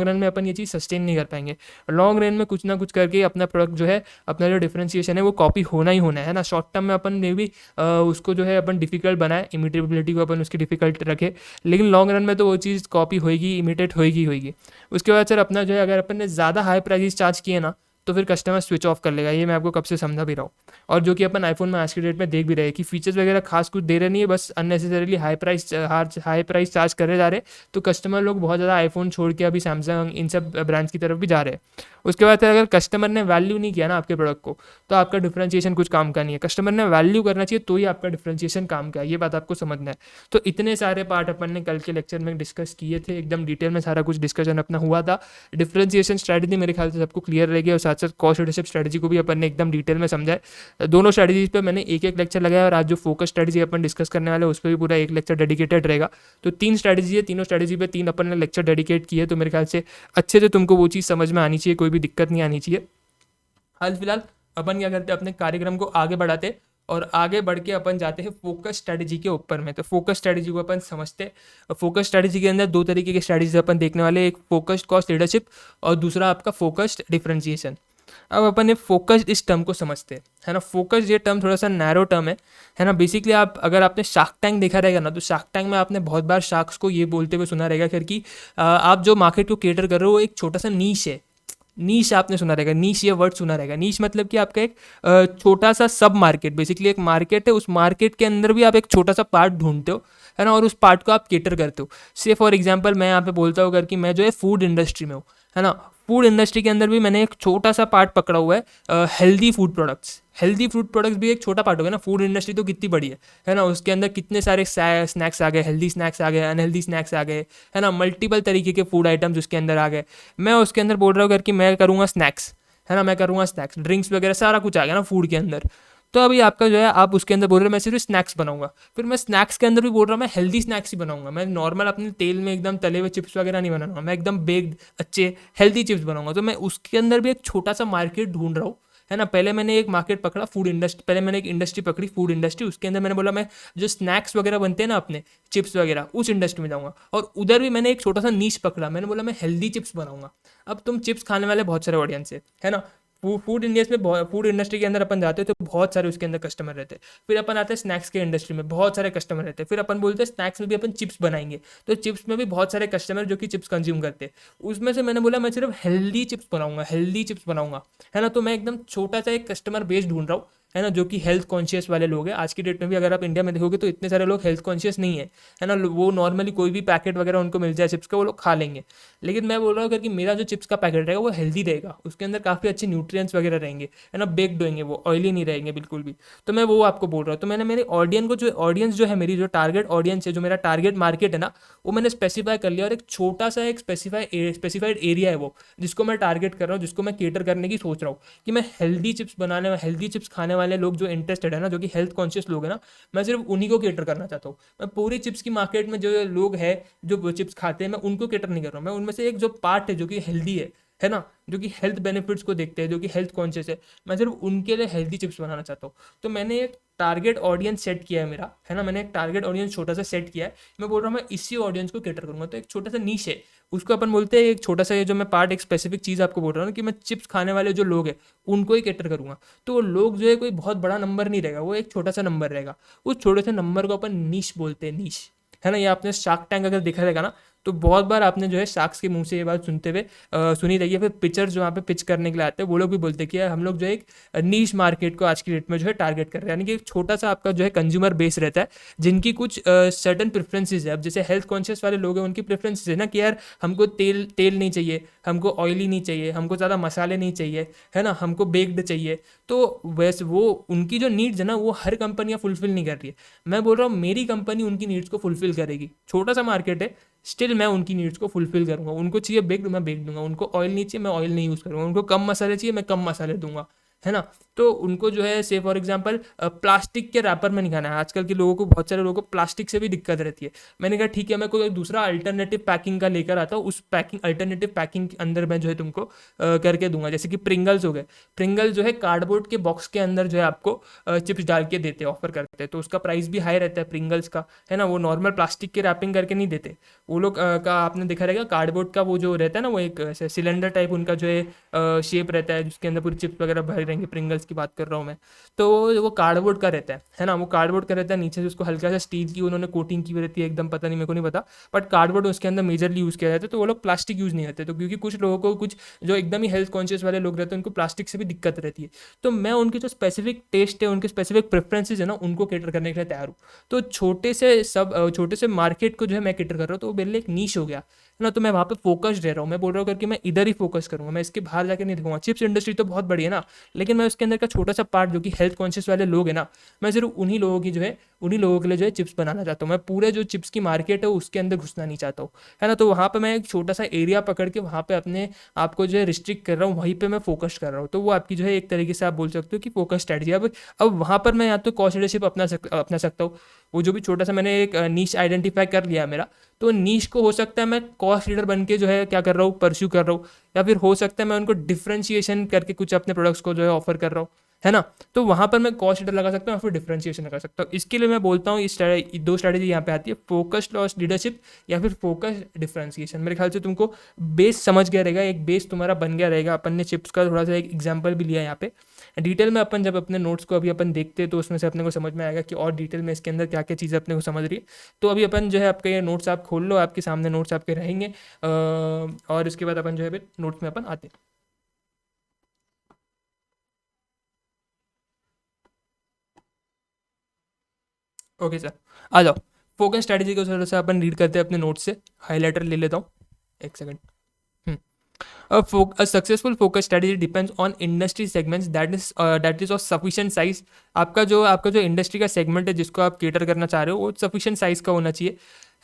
रन में अपन ये चीज़ सस्टेन नहीं कर पाएंगे। लॉन्ग रन में कुछ ना कुछ करके अपना प्रोडक्ट जो है, अपना जो डिफरेंशिएशन है वो कॉपी होना ही होना है ना। शॉर्ट टर्म में अपन ने भी उसको जो है अपन डिफिकल्ट बनाए, इमिटेबिलिटी को अपन उसकी डिफिकल्ट रखे, लेकिन लॉन्ग रन में तो वो चीज़ कॉपी होएगी, इमिटेट होएगी। उसके बाद सर अपना जो है, अगर अपन ने ज़्यादा हाई प्राइस चार्ज किए ना तो फिर कस्टमर स्विच ऑफ कर लेगा। ये मैं आपको कब से समझा भी रहा हूँ, और जो कि अपन आईफोन में आज की डेट में देख भी रहे हैं कि फीचर्स वगैरह खास कुछ दे रहे नहीं है, बस अननेसेसरीली हाई प्राइस चार्ज करे जा रहे, तो कस्टमर लोग बहुत ज़्यादा आईफोन छोड़ के अभी सैमसंग इन सब ब्रांड्स की तरफ भी जा रहे हैं। उसके बाद अगर कस्टमर ने वैल्यू नहीं किया ना आपके प्रोडक्ट को, तो आपका डिफरेंशिएशन कुछ काम का नहीं है। कस्टमर ने वैल्यू करना चाहिए तो ही आपका डिफरेंशिएशन काम का है, ये बात आपको समझना है। तो इतने सारे पार्ट अपन ने कल के लेक्चर में डिस्कस किए थे, एकदम डिटेल में सारा कुछ डिस्कशन अपना हुआ था। डिफरेंशिएशन स्ट्रैटेजी मेरे ख्याल से सबको क्लियर रहेगी, और साथ साथ कॉस्ट लीडरशिप स्ट्रैटेजी को भी अपन ने एकदम डिटेल में समझा है। दोनों स्ट्रैटेजीज पे मैंने एक लेक्चर लगाया, और आज जो फोकस स्ट्रैटेजी अपन डिस्कस करने वाले हैं उस पर भी पूरा एक लेक्चर डेडिकेटेड रहेगा। तो 3 स्ट्रैटेजी है, तीनों स्ट्रैटेजी पे 3 अपन ने लेक्चर डेडिकेट किए, तो मेरे ख्याल से अच्छे से तुमको वो चीज़ समझ में आनी चाहिए, कोई भी दिक्कत नहीं आनी चाहिए। हाल फिलहाल अपन क्या करते हैं, अपने कार्यक्रम को आगे बढ़ाते और आगे बढ़ के अपन जाते हैं फोकस स्ट्रैटेजी के ऊपर में। तो फोकस स्ट्रैटेजी को अपन समझते हैं। फोकस स्ट्रैटेजी के अंदर 2 तरीके की स्ट्रैटेजी अपन देखने वाले, एक फोकस्ड कॉस्ट लीडरशिप और दूसरा आपका फोकस्ड डिफरेंशिएशन। अब अपन ये फोकस्ड इस टर्म को समझते हैं, है ना। फोकस्ड ये टर्म थोड़ा सा नैरो टर्म है ना। बेसिकली आप अगर आपने शार्क टैंक देखा रहेगा ना, तो शार्क टैंक में आपने बहुत बार शार्क्स को ये बोलते हुए सुना रहेगा कि आप जो मार्केट को केटर कर रहे हो वो एक छोटा सा नीश है। नीश आपने सुना रहेगा, नीश ये वर्ड सुना रहेगा। नीश मतलब कि आपका एक छोटा सा सब मार्केट, बेसिकली एक मार्केट है, उस मार्केट के अंदर भी आप एक छोटा सा पार्ट ढूंढते हो, है ना, और उस पार्ट को आप केटर करते हो। से फॉर एग्जांपल मैं यहाँ पे बोलता हूँ कि मैं जो है फूड इंडस्ट्री में हूँ, है ना। फूड इंडस्ट्री के अंदर भी मैंने एक छोटा सा पार्ट पकड़ा हुआ है, healthy food products. Healthy food products भी एक छोटा पार्ट हो गया ना, फूड इंडस्ट्री तो कितनी बड़ी है ना, उसके अंदर कितने सारे स्नैक्स आ गए, हेल्दी स्नैक्स आ गए, अनहेल्दी स्नैक्स आ गए, है ना, मल्टीपल तरीके के फूड आइटम्स उसके अंदर आ गए। मैं उसके अंदर बोल रहा हूँ करके मैं करूँगा स्नैक्स, है ना, मैं करूँगा स्नैक्स, ड्रिंक्स वगैरह सारा कुछ आ गया ना फूड के अंदर। तो अभी आपका जो है आप उसके अंदर बोल रहे हो मैं सिर्फ स्नैक्स बनाऊंगा, फिर मैं स्नैक्स के अंदर भी बोल रहा हूँ मैं हेल्दी स्नैक्स ही बनाऊंगा। मैं नॉर्मल अपने तेल में एकदम तले हुए चिप्स वगैरह नहीं बनाऊंगा, मैं एकदम बेक्ड अच्छे हेल्दी चिप्स बनाऊंगा। तो मैं उसके अंदर भी एक छोटा सा मार्केट ढूंढ रहा हूँ, है ना। पहले मैंने एक मार्केट पकड़ा फूड इंडस्ट्री, पहले मैंने एक इंडस्ट्री पकड़ी फूड इंडस्ट्री, उसके अंदर मैंने बोला मैं जो स्नैक्स वगैरह बनते हैं ना अपने चिप्स वगैरह उस इंडस्ट्री में जाऊंगा। और उधर भी मैंने एक छोटा सा नीश पकड़ा, मैंने बोला मैं हेल्दी चिप्स बनाऊंगा। अब तुम चिप्स खाने वाले बहुत सारे ऑडियंस है ना, फूड इंडियस में फूड इंडस्ट्री के अंदर अपन जाते हैं तो बहुत सारे उसके अंदर कस्टमर रहते हैं। फिर अपन आते हैं स्नैक्स के इंडस्ट्री में, बहुत सारे कस्टमर रहते हैं। फिर अपन बोलते हैं स्नैक्स में भी अपन चिप्स बनाएंगे, तो चिप्स में भी बहुत सारे कस्टमर जो कि चिप्स कंज्यूम करते हैं। उसमें से मैंने बोला मैं सिर्फ हेल्दी चिप्स बनाऊंगा, हेल्दी चिप्स बनाऊंगा, है ना। तो मैं एकदम छोटा सा एक कस्टमर बेस ढूंढ रहा हूँ, है ना, जो कि हेल्थ कॉन्शियस वाले लोग हैं। आज की डेट में भी अगर आप इंडिया में देखोगे तो इतने सारे लोग हेल्थ कॉन्शियस नहीं है ना। वो नॉर्मली कोई भी पैकेट वगैरह उनको मिल जाए चिप्स का वो लोग खा लेंगे। लेकिन मैं बोल रहा हूँ कि मेरा जो चिप्स का पैकेट रहेगा वो हेल्दी रहेगा, उसके अंदर काफ़ी अच्छे न्यूट्रिएंट्स वगैरह रहेंगे, है ना, बेक्ड होंगे, वो ऑयली नहीं रहेंगे बिल्कुल भी। तो मैं वो आपको बोल रहा हूँ। तो मैंने मेरे ऑडियंस जो है, मेरी जो टारगेट ऑडियंस है, जो मेरा टारगेट मार्केट है ना, वो मैंने स्पेसिफाई कर लिया। और एक छोटा सा एक स्पेसिफाइड एरिया है वो, जिसको मैं टारगेट कर रहा हूँ, जिसको मैं केटर करने की सोच रहा हूँ कि मैं हेल्दी चिप्स बनाने में, हेल्दी चिप्स खाने वाले लोग जो इंटरेस्टेड है ना, जो कि हेल्थ कॉन्शियस लोग हैं ना, मैं सिर्फ उन्हीं को केटर करना चाहता हूँ। मैं पूरी चिप्स की मार्केट में जो लोग हैं जो चिप्स खाते हैं मैं उनको केटर नहीं कर रहा हूँ। मैं उनमें से एक जो पार्ट है जो कि हेल्दी है ना, जो कि हेल्थ बेनिफिट्स को देखते हैं, जो कि हेल्थ कॉन्शियस है, मैं सिर्फ उनके लिए हेल्दी चिप्स बनाना चाहता हूँ। तो मैंने एक टारगेट ऑडियंस सेट किया है मेरा, है ना, मैंने एक टारगेट ऑडियंस छोटा सा सेट किया है। मैं बोल रहा हूँ मैं इसी ऑडियंस को केटर करूंगा। तो एक छोटा सा नीश है, उसको अपन बोलते हैं एक छोटा सा, ये जो मैं पार्ट एक स्पेसिफिक चीज़ आपको बोल रहा हूँ कि मैं चिप्स खाने वाले जो लोग हैं उनको ही केटर करूंगा। तो वो लोग जो है कोई बहुत बड़ा नंबर नहीं रहेगा, वो एक छोटा सा नंबर रहेगा। उस छोटे से नंबर को अपन नीश बोलते हैं, नीश, है ना। ये आपने शार्क टैंक अगर देखा रहेगा ना, तो बहुत बार आपने जो है शार्क्स के मुंह से ये बात सुनते हुए सुनी रही है। फिर पिचर जो वहाँ पे पिच करने के लिए आते हैं वो लोग भी बोलते हैं कि यार हम लोग जो है एक नीश मार्केट को आज की डेट में जो है टारगेट कर रहे हैं, यानी कि एक छोटा सा आपका जो है कंज्यूमर बेस रहता है जिनकी कुछ सर्टन प्रेफरेंसेज है। अब जैसे हेल्थ कॉन्शियस वाले लोग हैं उनकी प्रेफरेंसेज है ना कि यार हमको तेल तेल नहीं चाहिए, हमको ऑयली नहीं चाहिए, हमको ज़्यादा मसाले नहीं चाहिए, है ना, हमको बेक्ड चाहिए। तो वैसे वो उनकी जो नीड्स है ना वो हर कंपनियाँ फुलफिल नहीं कर रही है। मैं बोल रहा हूँ मेरी कंपनी उनकी नीड्स को फुलफिल करेगी। छोटा सा मार्केट है, स्टिल मैं उनकी नीड्स को फुलफिल करूंगा। उनको चाहिए बेक्ड, मैं बेक दूंगा। उनको ऑयल नहीं चाहिए, मैं ऑयल नहीं यूज़ करूंगा। उनको कम मसाले चाहिए, मैं कम मसाले दूंगा, है ना। तो उनको जो है से फॉर एग्जांपल प्लास्टिक के रैपर में नहीं खाना है। आजकल के लोगों को, बहुत सारे लोगों को प्लास्टिक से भी दिक्कत रहती है। मैंने कहा ठीक है मैं कोई दूसरा अल्टरनेटिव पैकिंग का लेकर आता हूँ, उस पैकिंग अल्टरनेटिव पैकिंग के अंदर मैं जो है तुमको करके दूंगा। जैसे कि प्रिंगल्स हो गए, प्रिंगल जो है कार्डबोर्ड के बॉक्स के अंदर जो है आपको चिप्स डाल के देते हैं, ऑफर करते हैं, तो उसका प्राइस भी हाई रहता है प्रिंगल्स का, है ना। वो नॉर्मल प्लास्टिक के रैपिंग करके नहीं देते वो लोग। का आपने देखा रहेगा कार्डबोर्ड का वो जो रहता है ना, वो एक ऐसे सिलेंडर टाइप उनका जो है शेप रहता है, जिसके अंदर पूरी चिप्स वगैरह भरे रहेंगे। प्रिंगल्स की बात कर रहा हूँ मैं। तो वो कार्डबोर्ड का रहता है ना, वो कार्डबोर्ड का रहता है। नीचे से उसको हल्का सा स्टील की उन्होंने कोटिंग की हुई रहती है, एकदम पता नहीं, मेरे को नहीं पता, बट कार्डबोर्ड उसके अंदर मेजरली यूज़ किया जाता है। तो वो लोग प्लास्टिक यूज़ नहीं करते। तो क्योंकि कुछ लोगों को, कुछ जो एकदम ही हेल्थ कॉन्शियस वाले लोग रहते हैं उनको प्लास्टिक से भी दिक्कत रहती है। तो मैं उनके जो स्पेसिफिक टेस्ट है, उनके स्पेसिफिक प्रेफरेंसेज है ना, उनको केटर करने के लिए तैयार हूँ। तो छोटे से मार्केट को जो है मैं केटर कर रहा हूँ, तो वो मेरे लिए एक नीश हो गया, है ना। तो मैं वहाँ पे फोकस्ड रह रहा हूँ। मैं बोल रहा हूँ करके मैं इधर ही फोकस करूँगा, मैं इसके बाहर जाकर नहीं देखूंगा। चिप्स इंडस्ट्री तो बहुत बड़ी है ना, लेकिन मैं उसके अंदर का छोटा सा पार्ट जो कि हेल्थ कॉन्शियस वाले लोग हैं ना, मैं सिर्फ उन्हीं लोगों की जो है, उन्हीं लोगों के लिए जो है चिप्स बनाना चाहता हूँ। मैं पूरे जो चिप्स की मार्केट है उसके अंदर घुसना नहीं चाहता हूँ, है ना। तो वहाँ पे मैं एक छोटा सा एरिया पकड़ के वहाँ पे अपने आप को जो है रिस्ट्रिक्ट कर रहा हूँ, वहीं पे मैं फोकस कर रहा हूँ। तो वो आपकी जो है एक तरीके से आप बोल सकते हो कि फोकस स्ट्रेटजी। अब वहाँ पर मैं या तो कॉस्ट लीडरशिप अपना सकता हूँ। वो जो भी छोटा सा मैंने एक नीश आइडेंटिफाई कर लिया मेरा, तो नीश को हो सकता है मैं कॉस्ट लीडर बन के जो है क्या कर रहा हूँ, परस्यू कर रहा हूँ। या फिर हो सकता है मैं उनको डिफ्रेंशिएशन करके कुछ अपने प्रोडक्ट्स को जो है ऑफर कर रहा हूँ, है ना। तो वहाँ पर मैं कॉस्ट लीडर लगा सकता हूँ या फिर डिफ्रेंशिएशन लगा सकता हूँ। इसके लिए मैं बोलता हूँ इस दो स्ट्रैटेजी यहाँ पे आती है, फोकस्ड कॉस्ट लीडरशिप या फिर फोकस्ड डिफ्रेंशिएशन। मेरे ख्याल से तुमको बेस समझ गया रहेगा, एक बेस तुम्हारा बन गया रहेगा। अपन ने चिप्स का थोड़ा सा एक एग्जाम्पल भी लिया यहाँ पे। डिटेल में अपन जब अपने नोट्स को अभी अपन देखते हैं तो उसमें से अपने को समझ में आएगा कि और डिटेल में इसके अंदर क्या क्या चीज़ें अपने को समझ रही है। तो अभी अपन जो है आपके ये नोट्स आप खोल लो, आपके सामने नोट्स आपके रहेंगे, और इसके बाद अपन जो है नोट्स में अपन आते हैं। ओके सर, आ जाओ। फोकस स्ट्रैटेजी को थोड़ा सा अपन रीड करते हैं अपने नोट्स से। हाईलाइटर ले लेता हूँ, एक second. A successful focus strategy depends on industry segments that is of sufficient size. आपका जो इंडस्ट्री का सेगमेंट है जिसको आप केटर करना चाह रहे हो वो सफिशिएंट साइज का होना चाहिए.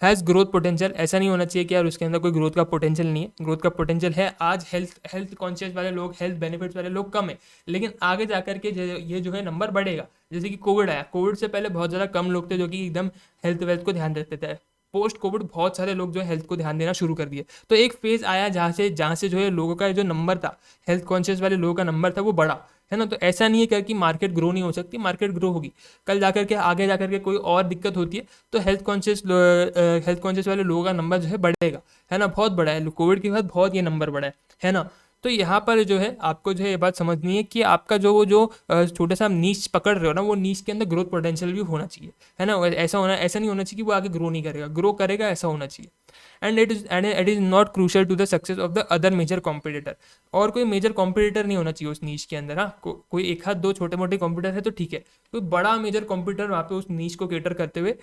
हैज़ ग्रोथ पोटेंशियल, ऐसा नहीं होना चाहिए कि यार उसके अंदर कोई ग्रोथ का पोटेंशियल नहीं है. ग्रोथ का पोटेंशियल है. आज हेल्थ कॉन्शियस वाले लोग, हेल्थ बेनिफिट्स वाले लोग कम है, लेकिन आगे जाकर के ये जो है नंबर बढ़ेगा. जैसे कि कोविड आया, कोविड से पहले बहुत ज़्यादा कम लोग थे जो कि एकदम हेल्थ वेल्थ को ध्यान देते थे. पोस्ट कोविड बहुत सारे लोग जो है हेल्थ को ध्यान देना शुरू कर दिए. तो एक फेज आया जहाँ से जो है लोगों का जो नंबर था, हेल्थ कॉन्शियस वाले लोगों का नंबर था, वो बढ़ा, है ना. तो ऐसा नहीं है कि मार्केट ग्रो नहीं हो सकती, मार्केट ग्रो होगी. कल जाकर के आगे जाकर के कोई और दिक्कत होती है तो हेल्थ कॉन्शियस वाले लोगों का नंबर जो है बढ़ेगा, है ना. बहुत बड़ा है, कोविड के बाद बहुत ये नंबर बढ़ा है ना. तो यहाँ पर जो है आपको जो है ये बात समझनी है कि आपका छोटा सा नीच पकड़ रहे हो ना, वो नीच के अंदर ग्रोथ पोटेंशियल भी होना चाहिए, है ना. ऐसा नहीं होना चाहिए कि वो आगे ग्रो नहीं करेगा, ग्रो करेगा, ऐसा होना चाहिए. And it is not crucial to the success of the other major competitor. और कोई मेजर कॉम्पिटिटर नहीं होना चाहिए उस नीच के अंदर. हाँ, कोई एक हाथ दो छोटे मोटे कॉम्पिटिटर है तो ठीक है, कोई बड़ा मेजर कॉम्पिटिटर वहाँ पे उस नीच को केटर करते हुए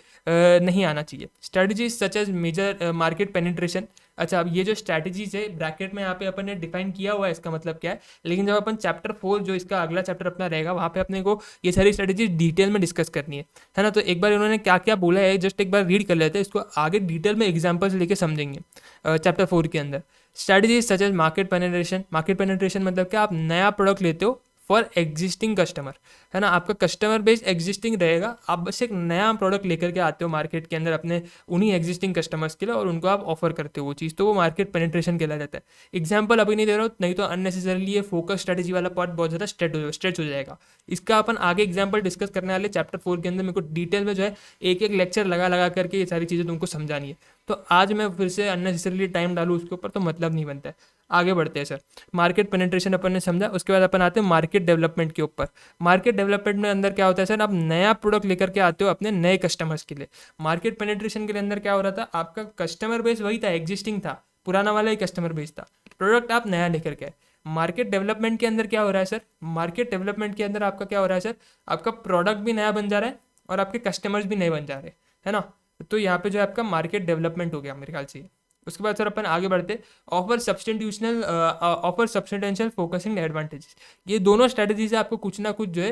नहीं आना चाहिए. Strategies such as major market penetration. अच्छा, अब ये जो स्ट्रैटेजीज है ब्रैकेट में यहाँ पे अपन ने डिफाइन किया हुआ है, इसका मतलब क्या है, लेकिन जब अपन चैप्टर 4 जो इसका अगला चैप्टर अपना रहेगा वहाँ पे अपने को ये सारी स्ट्रैटेजी डिटेल में डिस्कस करनी है ना. तो एक बार इन्होंने क्या क्या बोला है जस्ट एक बार रीड कर लेते हैं, इसको आगे डिटेल में एग्जाम्पल्स लेके समझेंगे चैप्टर 4 के अंदर. Strategies such as market penetration. Market penetration मतलब क्या, आप नया प्रोडक्ट लेते हो फॉर एग्जिस्टिंग कस्टमर, है ना. आपका कस्टमर बेस एग्जिस्टिंग रहेगा, आप बस एक नया प्रोडक्ट लेकर के आते हो मार्केट के अंदर अपने उन्हीं एग्जिस्टिंग कस्टमर्स के लिए और उनको आप ऑफर करते हो वो चीज़, तो वो मार्केट पेनिट्रेशन कहला जाता है. एग्जाम्पल अभी नहीं दे रहा हूँ, नहीं तो अननेसेसरली ये फोकस स्ट्रेटेजी वाला पार्ट बहुत ज़्यादा स्ट्रेच हो जाएगा. इसका अपन आगे एग्जाम्पल डिस्कस करने वाले चैप्टर 4 के अंदर. मेरे को डिटेल में जो है एक एक लेक्चर लगा करके ये सारी चीज़ें तुमको समझानी है. तो आज मैं फिर से अननेसेसरली टाइम डालूँ उसके ऊपर तो मतलब नहीं बनता है. आगे बढ़ते हैं सर. मार्केट पेनिट्रेशन अपन ने समझा, उसके बाद अपन आते हैं मार्केट डेवलपमेंट के ऊपर. मार्केट डेवलपमेंट में अंदर क्या होता है सर, आप नया प्रोडक्ट लेकर के आते हो अपने नए कस्टमर्स के लिए. मार्केट पेनिट्रेशन के अंदर क्या हो रहा था, आपका कस्टमर बेस वही था, एग्जिस्टिंग था, पुराना वाला ही कस्टमर बेस था, प्रोडक्ट आप नया लेकर के आए. मार्केट डेवलपमेंट के अंदर क्या हो रहा है सर, मार्केट डेवलपमेंट के अंदर आपका क्या हो रहा है सर, आपका प्रोडक्ट भी नया बन जा रहा है और आपके कस्टमर्स भी नए बन जा रहे हैं, है ना. तो यहाँ पे जो है आपका मार्केट डेवलपमेंट हो गया मेरे ख्याल से. उसके बाद सर अपन आगे बढ़ते, ऑफर सब्सटेंशियल फोकसिंग एडवांटेजेस. ये दोनों स्ट्रेटजी से आपको कुछ ना कुछ जो है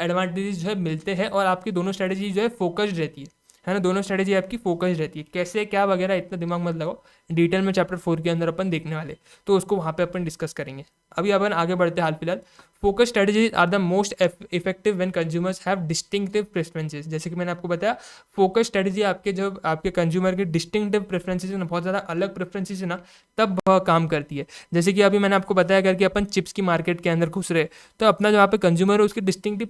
एडवांटेजेस जो है मिलते हैं और आपकी दोनों स्ट्रेटजी जो है फोकस्ड रहती है ना. दोनों स्ट्रेटजी आपकी फोकस्ड रहती है. कैसे क्या वगैरह इतना दिमाग मत लगाओ, डिटेल में चैप्टर 4 के अंदर अपन देखने वाले, तो उसको वहाँ पे अपन डिस्कस करेंगे. अभी अपन आगे बढ़ते हाल फिलहाल. Focus strategies are the most effective when consumers have distinctive preferences. जैसे कि मैंने आपको बताया, फोकस स्ट्रेटजी जब आपके कंज्यूमर के डिस्टिंक्टिव प्रेफरेंसेस है ना, बहुत ज़्यादा अलग प्रेफरेंसेस है ना, तब वह काम करती है. जैसे कि अभी मैंने आपको बताया करके अपन चिप्स की मार्केट के अंदर घुस रहे, तो अपना जो यहाँ पे कंज्यूमर है उसके डिस्टिंक्टिव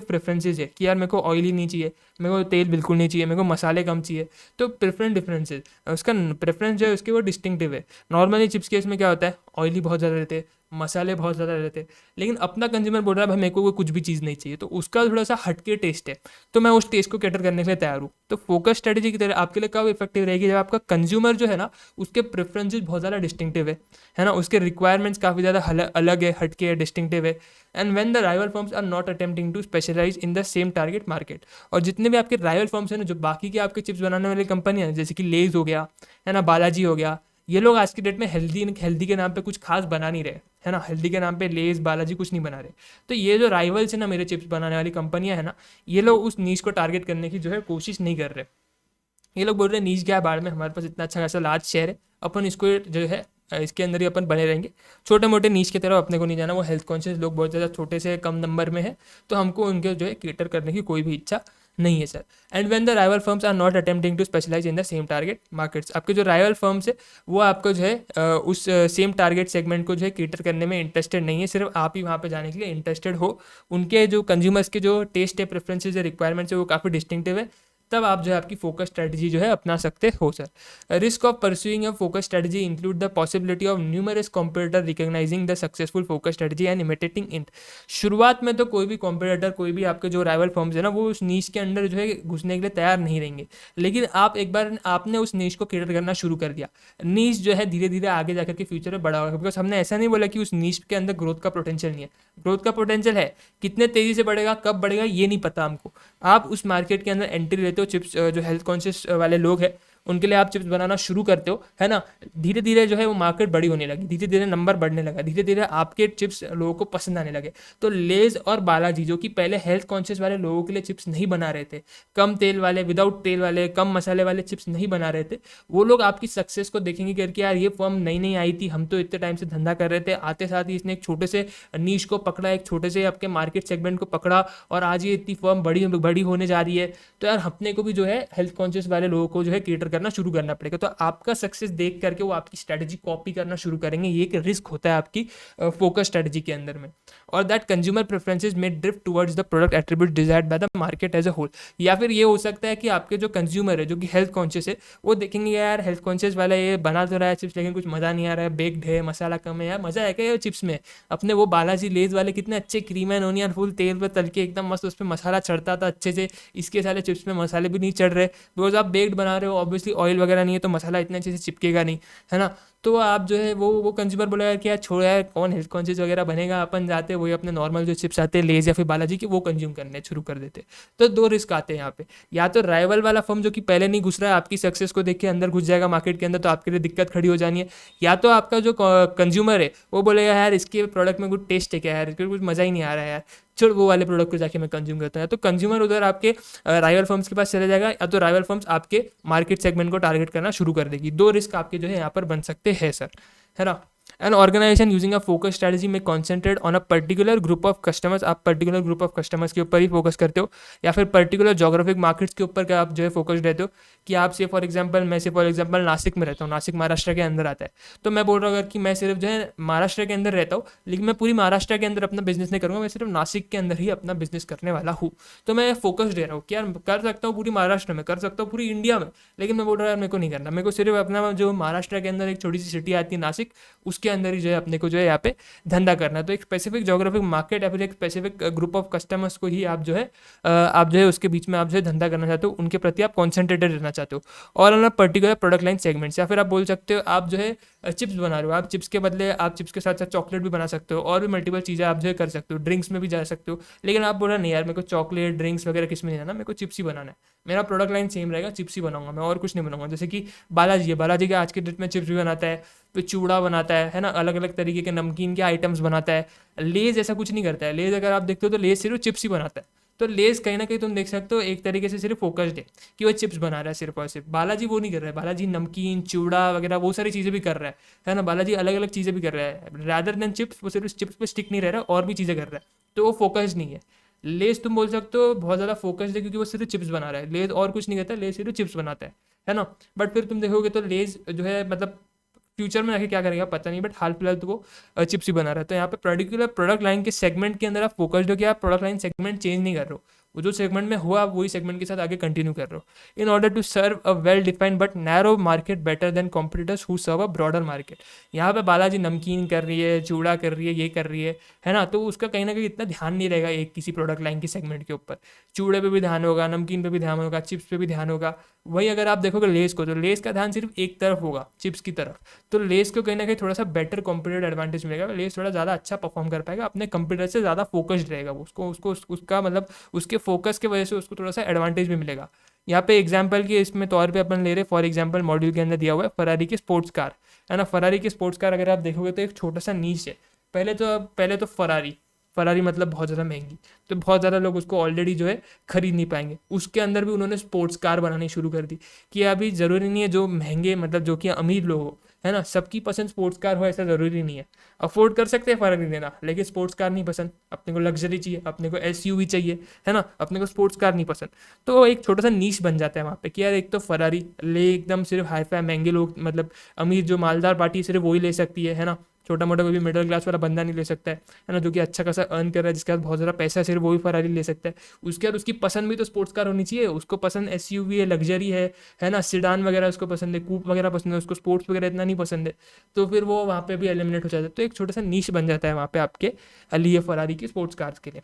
प्रेफरेंसेस है कि यार मेरे को ऑयली नहीं चाहिए, मेरे को तेल बिल्कुल नहीं चाहिए, मेरे को मसाले कम चाहिए. तो डिफरेंसेस, उसका प्रेफरेंस जो है उसके वो डिस्टिंक्टिव है. नॉर्मली चिप्स केस में क्या होता है, ऑयली बहुत ज़्यादा रहते हैं, मसाले बहुत ज़्यादा रहते हैं, लेकिन अपना कंज्यूमर बोल रहा है भाई मेरे को कुछ भी चीज़ नहीं चाहिए, तो उसका थोड़ा सा हटके टेस्ट है, तो मैं उस टेस्ट को कैटर करने के लिए तैयार हूँ. तो फोकस स्ट्रेटजी की तरह आपके लिए कब इफेक्टिव रहेगी, जब आपका कंज्यूमर जो है ना उसके प्रेफरेंसेस बहुत ज़्यादा डिस्टिंक्टिव है ना, उसके रिक्वायरमेंट्स काफ़ी ज़्यादा अलग है, हटके है, डिस्टिंक्टिव है. And when the rival firms are not attempting to specialise in the same target market. और जितने भी आपके राइवल फर्म्स हैं ना, जो बाकी के आपके चिप्स बनाने वाली कंपनियां हैं, जैसे कि लेज हो गया, है ना, बालाजी हो गया, ये लोग आज की डेट में हेल्दी के नाम पे कुछ खास बना नहीं रहे, है ना. हेल्दी के नाम पे लेज बालाजी कुछ नहीं बना रहे. तो ये जो राइवल्स है ना, मेरे चिप्स बनाने वाली कंपनियां है ना, ये लोग उस नीश को टारगेट करने की जो है कोशिश नहीं कर रहे. ये लोग बोल रहे हैं नीच क्या है बाढ़ में, हमारे पास इतना अच्छा खासा लार्ज शेयर है, अपन इसको जो है इसके अंदर ही अपन बने रहेंगे. छोटे मोटे नीच की तरफ अपने को नहीं जाना. वो हेल्थ कॉन्शियस लोग बहुत ज़्यादा छोटे से कम नंबर में है, तो हमको उनके जो है केटर करने की कोई भी इच्छा नहीं है sir. And when the rival firms are not attempting to specialise in the same target markets. आपके जो राइवल फर्म्स है वो आपको जो है उस सेम टारगेट सेगमेंट को जो है केटर करने में इंटरेस्टेड नहीं है, सिर्फ आप ही वहाँ पे जाने के लिए इंटरेस्टेड हो. उनके जो कंज्यूमर्स के जो टेस्ट है, प्रेफरेंसेज है, रिक्वायरमेंट्स है, वो काफ़ी डिस्टिंक्टिव है, तब आप जो है आपकी फोकस स्ट्रेटजी जो है अपना सकते हो sir. Risk of pursuing a focus strategy include the possibility of numerous competitor recognising the successful focus strategy and imitating it. शुरुआत में तो कोई भी कॉम्पिटिटर, कोई भी आपके जो राइवल फर्म्स है ना, वो उस नीश के अंदर जो है घुसने के लिए तैयार नहीं रहेंगे. लेकिन आप एक बार आपने उस नीश को केटर करना शुरू कर दिया, नीश जो है धीरे धीरे आगे जाकर के फ्यूचर में बड़ा होगा. बिकॉज हमने ऐसा नहीं बोला कि उस नीश के अंदर ग्रोथ का पोटेंशियल नहीं है. ग्रोथ का पोटेंशियल है, कितने तेजी से बढ़ेगा, कब बढ़ेगा, ये नहीं पता हमको. आप उस मार्केट के अंदर एंट्री लेते हो, चिप्स जो हेल्थ कॉन्शियस वाले लोग हैं उनके लिए आप चिप्स बनाना शुरू करते हो, है ना, धीरे धीरे जो है वो मार्केट बड़ी होने लगी, धीरे धीरे नंबर बढ़ने लगा, धीरे धीरे आपके चिप्स लोगों को पसंद आने लगे। तो लेज और बालाजी जो कि पहले हेल्थ कॉन्शियस वाले लोगों के लिए चिप्स नहीं बना रहे थे, कम तेल वाले, विदाउट तेल वाले, कम मसाले वाले चिप्स नहीं बना रहे थे, वो लोग आपकी सक्सेस को देखेंगे करके यार ये फर्म नई नई आई थी, हम तो इतने टाइम से धंधा कर रहे थे, आते साथ ही इसने एक छोटे से नीश को पकड़ा, एक छोटे से आपके मार्केट सेगमेंट को पकड़ा और आज ये इतनी फर्म बड़ी बड़ी होने जा रही है। तो यार अपने को भी जो है हेल्थ कॉन्शियस वाले लोगों को जो है केटर करना शुरू करना पड़ेगा। तो आपका सक्सेस देख करके वो आपकी स्ट्रेटजी कॉपी करना शुरू करेंगे, ये एक रिस्क होता है आपकी फोकस स्ट्रेटजी के अंदर में। और दैट कंज्यूमर प्रेफरेंसेस में drift towards the product attribute desired by the market as a whole. या फिर ये हो सकता है कि आपके जो कंज्यूमर है जो कि हेल्थ कॉन्शियस है वो देखेंगे यार हेल्थ कॉन्शियस वाला ये बना तो रहा है चिप्स लेकिन कुछ मज़ा नहीं आ रहा है, बेक्ड है, मसाला कम है, यार मज़ा है क्या ये चिप्स में। अपने वो बालाजी लेज वाले कितने अच्छे क्रीम एंड ओनियन फुल तेल पर तल के एकदम मस्त उस पर मसाला चढ़ता था अच्छे से, इसके सारे चिप्स में मसाले भी नहीं चढ़ रहे, बिकॉज आप बेक्ड बना रहे हो, ऑब्वियसली ऑयल वगैरह नहीं है तो मसाला इतने अच्छे से चिपकेगा नहीं, है ना। तो आप जो है वो कंज्यूमर बोलेगा कि यार छोड़ यार कौन हेल्थ कॉन्शियस वगैरह बनेगा, अपन जाते वही अपने नॉर्मल जो चिप्स आते हैं लेज या फिर बालाजी के वो कंज्यूम करने शुरू कर देते। तो दो रिस्क आते हैं यहाँ पे, या तो राइवल वाला फर्म जो कि पहले नहीं घुस रहा है आपकी सक्सेस को देख के अंदर घुस जाएगा मार्केट के अंदर, तो आपके लिए दिक्कत खड़ी हो जानी है। या तो आपका जो कंज्यूमर है वो बोलेगा यार इसके प्रोडक्ट में कुछ टेस्ट है क्या यार, इसके कुछ मज़ा ही नहीं आ रहा है यार, छोड़ वो वाले प्रोडक्ट को जाके मैं कंज्यूम करता हूँ। तो कंज्यूमर उधर आपके राइवल फर्म्स के पास चले जाएगा, या तो राइवल फर्म्स आपके मार्केट सेगमेंट को टारगेट करना शुरू कर देगी। दो रिस्क आपके जो है यहाँ पर बन सकते हैं सर, है ना। An organization using a focus strategy may concentrate on a particular group of customers, आप पर्टिकुलर ग्रुप ऑफ कस्टमर्स के ऊपर ही फोकस करते हो, या फिर पर्टिकुलर जोग्राफिक मार्केट्स के ऊपर आप जो है फोकस रहते हो कि आप से फॉर एग्जांपल, मैं से फॉर एग्जांपल नासिक में रहता हूँ, नासिक महाराष्ट्र के अंदर आता है, तो मैं बोल रहा हूँ अगर कि मैं सिर्फ जो है महाराष्ट्र के अंदर रहता हूँ लेकिन मैं पूरी महाराष्ट्र के अंदर अपना बिजनेस नहीं करूँगा, मैं सिर्फ नासिक के अंदर ही अपना बिजनेस करने वाला हूँ। तो मैं फोकस दे रहा हूँ कि यार कर सकता हूँ पूरी महाराष्ट्र में, कर सकता हूँ पूरी इंडिया में, लेकिन मैं बोल रहा हूँ यार मेरे को नहीं करना, मेरे को सिर्फ अपना जो महाराष्ट्र के अंदर एक छोटी सी सिटी आती है नासिक, उसके अंदर ही जो है अपने को जो है यहाँ पे धंधा करना है। तो एक स्पेसिफिक जोग्राफिक मार्केट या फिर एक स्पेसिफिक ग्रुप ऑफ कस्टमर्स को ही आप जो है उसके बीच में आप जो है धंधा करना चाहते हो, उनके प्रति आप कॉन्सेंट्रेटेड रहना चाहते हो, और on particular product line segments. या फिर आप बोल सकते हो आप जो है चिप्स बना रहे हो, आप चिप्स के बदले आप चिप्स के साथ साथ चॉकलेट भी बना सकते हो, और भी मल्टीपल चीज़ें आप जो है कर सकते हो, ड्रिंक्स में भी जा सकते हो, लेकिन आप बोल रहे नहीं यार मेरे को चॉकलेट ड्रिंक्स वगैरह किस में नहीं जाना, मेरे को चिप्स ही बनाना है, मेरा प्रोडक्ट लाइन सेम रहेगा, चिप्स ही बनाऊंगा मैं और कुछ नहीं बनाऊंगा। जैसे कि बालाजी है, बालाजी के आज के डेट में चिप्स भी बनाता है, फिर चूड़ा बनाता है ना, अलग अलग तरीके के नमकीन के आइटम्स बनाता है। लेज ऐसा कुछ नहीं करता है, लेज अगर आप देखते हो तो लेज सिर्फ चिप्स ही बनाता है। तो लेस कहीं ना कहीं तुम देख सकते हो एक तरीके से सिर्फ फोकस्ड है कि वो चिप्स बना रहा है सिर्फ और सिर्फ। बालाजी वो नहीं कर रहा है, बालाजी नमकीन चूड़ा वगैरह वो सारी चीज़ें भी कर रहा है ना, बालाजी अलग अलग चीज़ें भी कर रहा है, रादर देन चिप्स वो सिर्फ चिप्स पे स्टिक नहीं रह रहा है और भी चीज़ें कर रहा है, तो वो फोकस्ड नहीं है। लेस तुम बोल सकते हो बहुत ज़्यादा फोकस्ड है क्योंकि वो सिर्फ चिप्स बना रहा है, लेस और कुछ नहीं करता, लेस सिर्फ चिप्स बनाता है ना। बट फिर तुम देखोगे तो लेस जो है मतलब फ्यूचर में आके क्या करेगा पता नहीं, बट हाल फिलहाल तो वो चिप्स ही बना रहा है। तो यहाँ पे पर्टिकुलर प्रोडक्ट लाइन के सेगमेंट के अंदर आप फोकस्ड हो कि आप प्रोडक्ट लाइन सेगमेंट चेंज नहीं कर रहे हो, वो जो सेगमेंट में हो आप वही सेगमेंट के साथ आगे कंटिन्यू कर रहे हो, in order to serve a well defined but narrow market better than competitors who serve a broader market. यहाँ पे बालाजी नमकीन कर रही है, चूड़ा कर रही है, ये कर रही है ना, तो उसका कहीं ना कहीं इतना ध्यान नहीं रहेगा एक किसी प्रोडक्ट लाइन के सेगमेंट के ऊपर, चूड़े पे भी ध्यान होगा, नमकीन पे भी ध्यान होगा, चिप्स पे भी ध्यान होगा। वही अगर आप देखोगे लेस को, तो लेस का ध्यान सिर्फ एक तरफ होगा, चिप्स की तरफ, तो लेस को कहीं ना कहीं थोड़ा सा बेटर कॉम्पिटेटिव एडवांटेज मिलेगा, लेस थोड़ा ज़्यादा अच्छा परफॉर्म कर पाएगा, अपने कंप्यूटर से ज़्यादा फोकस्ड रहेगा वो, उसको उसका मतलब उसके फोकस की वजह से उसको थोड़ा सा एडवांटेज भी मिलेगा। यहाँ पे एग्जांपल के इसमें तौर पे अपन ले रहे, फॉर एग्जांपल मॉड्यूल के अंदर दिया हुआ है फरारी की स्पोर्ट्स कार, है ना। फरारी की स्पोर्ट्स कार अगर आप देखोगे तो एक छोटा सा नीच है, पहले तो फरारी मतलब बहुत ज़्यादा महंगी, तो बहुत ज़्यादा लोग उसको ऑलरेडी जो है खरीद नहीं पाएंगे। उसके अंदर भी उन्होंने स्पोर्ट्स कार बनानी शुरू कर दी कि अभी ज़रूरी नहीं है जो महंगे मतलब जो कि अमीर लोग हो, है ना, सबकी पसंद स्पोर्ट्स कार हो ऐसा ज़रूरी नहीं है। अफोर्ड कर सकते हैं फरारी लेना, लेकिन स्पोर्ट्स कार नहीं पसंद, अपने को लग्जरी चाहिए, अपने को एसयूवी चाहिए, है ना, अपने को स्पोर्ट्स कार नहीं पसंद। तो एक छोटा सा नीश बन जाता है वहाँ पे कि यार एक तो फरारी ले एकदम सिर्फ हाई फाई महंगे लोग मतलब अमीर जो मालदार पार्टी सिर्फ वही ले सकती है ना, छोटा मोटा कोई भी मिडिल क्लास वाला बंदा नहीं ले सकता है ना, जो कि अच्छा खासा अर्न कर रहा है, जिसके पास बहुत ज़्यादा पैसा है, सिर्फ वही फरारी ले सकता है। उसके बाद उसकी पसंद भी तो स्पोर्ट्स कार होनी चाहिए, उसको पसंद एसयूवी है, लग्जरी है ना, सिडान वगैरह उसको पसंद है, कूप वगैरह पसंद है, उसको स्पोर्ट्स वगैरह इतना नहीं पसंद है, तो फिर वो वहाँ पे भी एलिमिनेट हो जाता है। तो एक छोटा सा नीश बन जाता है वहाँ पे आपके लिए फरारी की स्पोर्ट्स कार्स के लिए।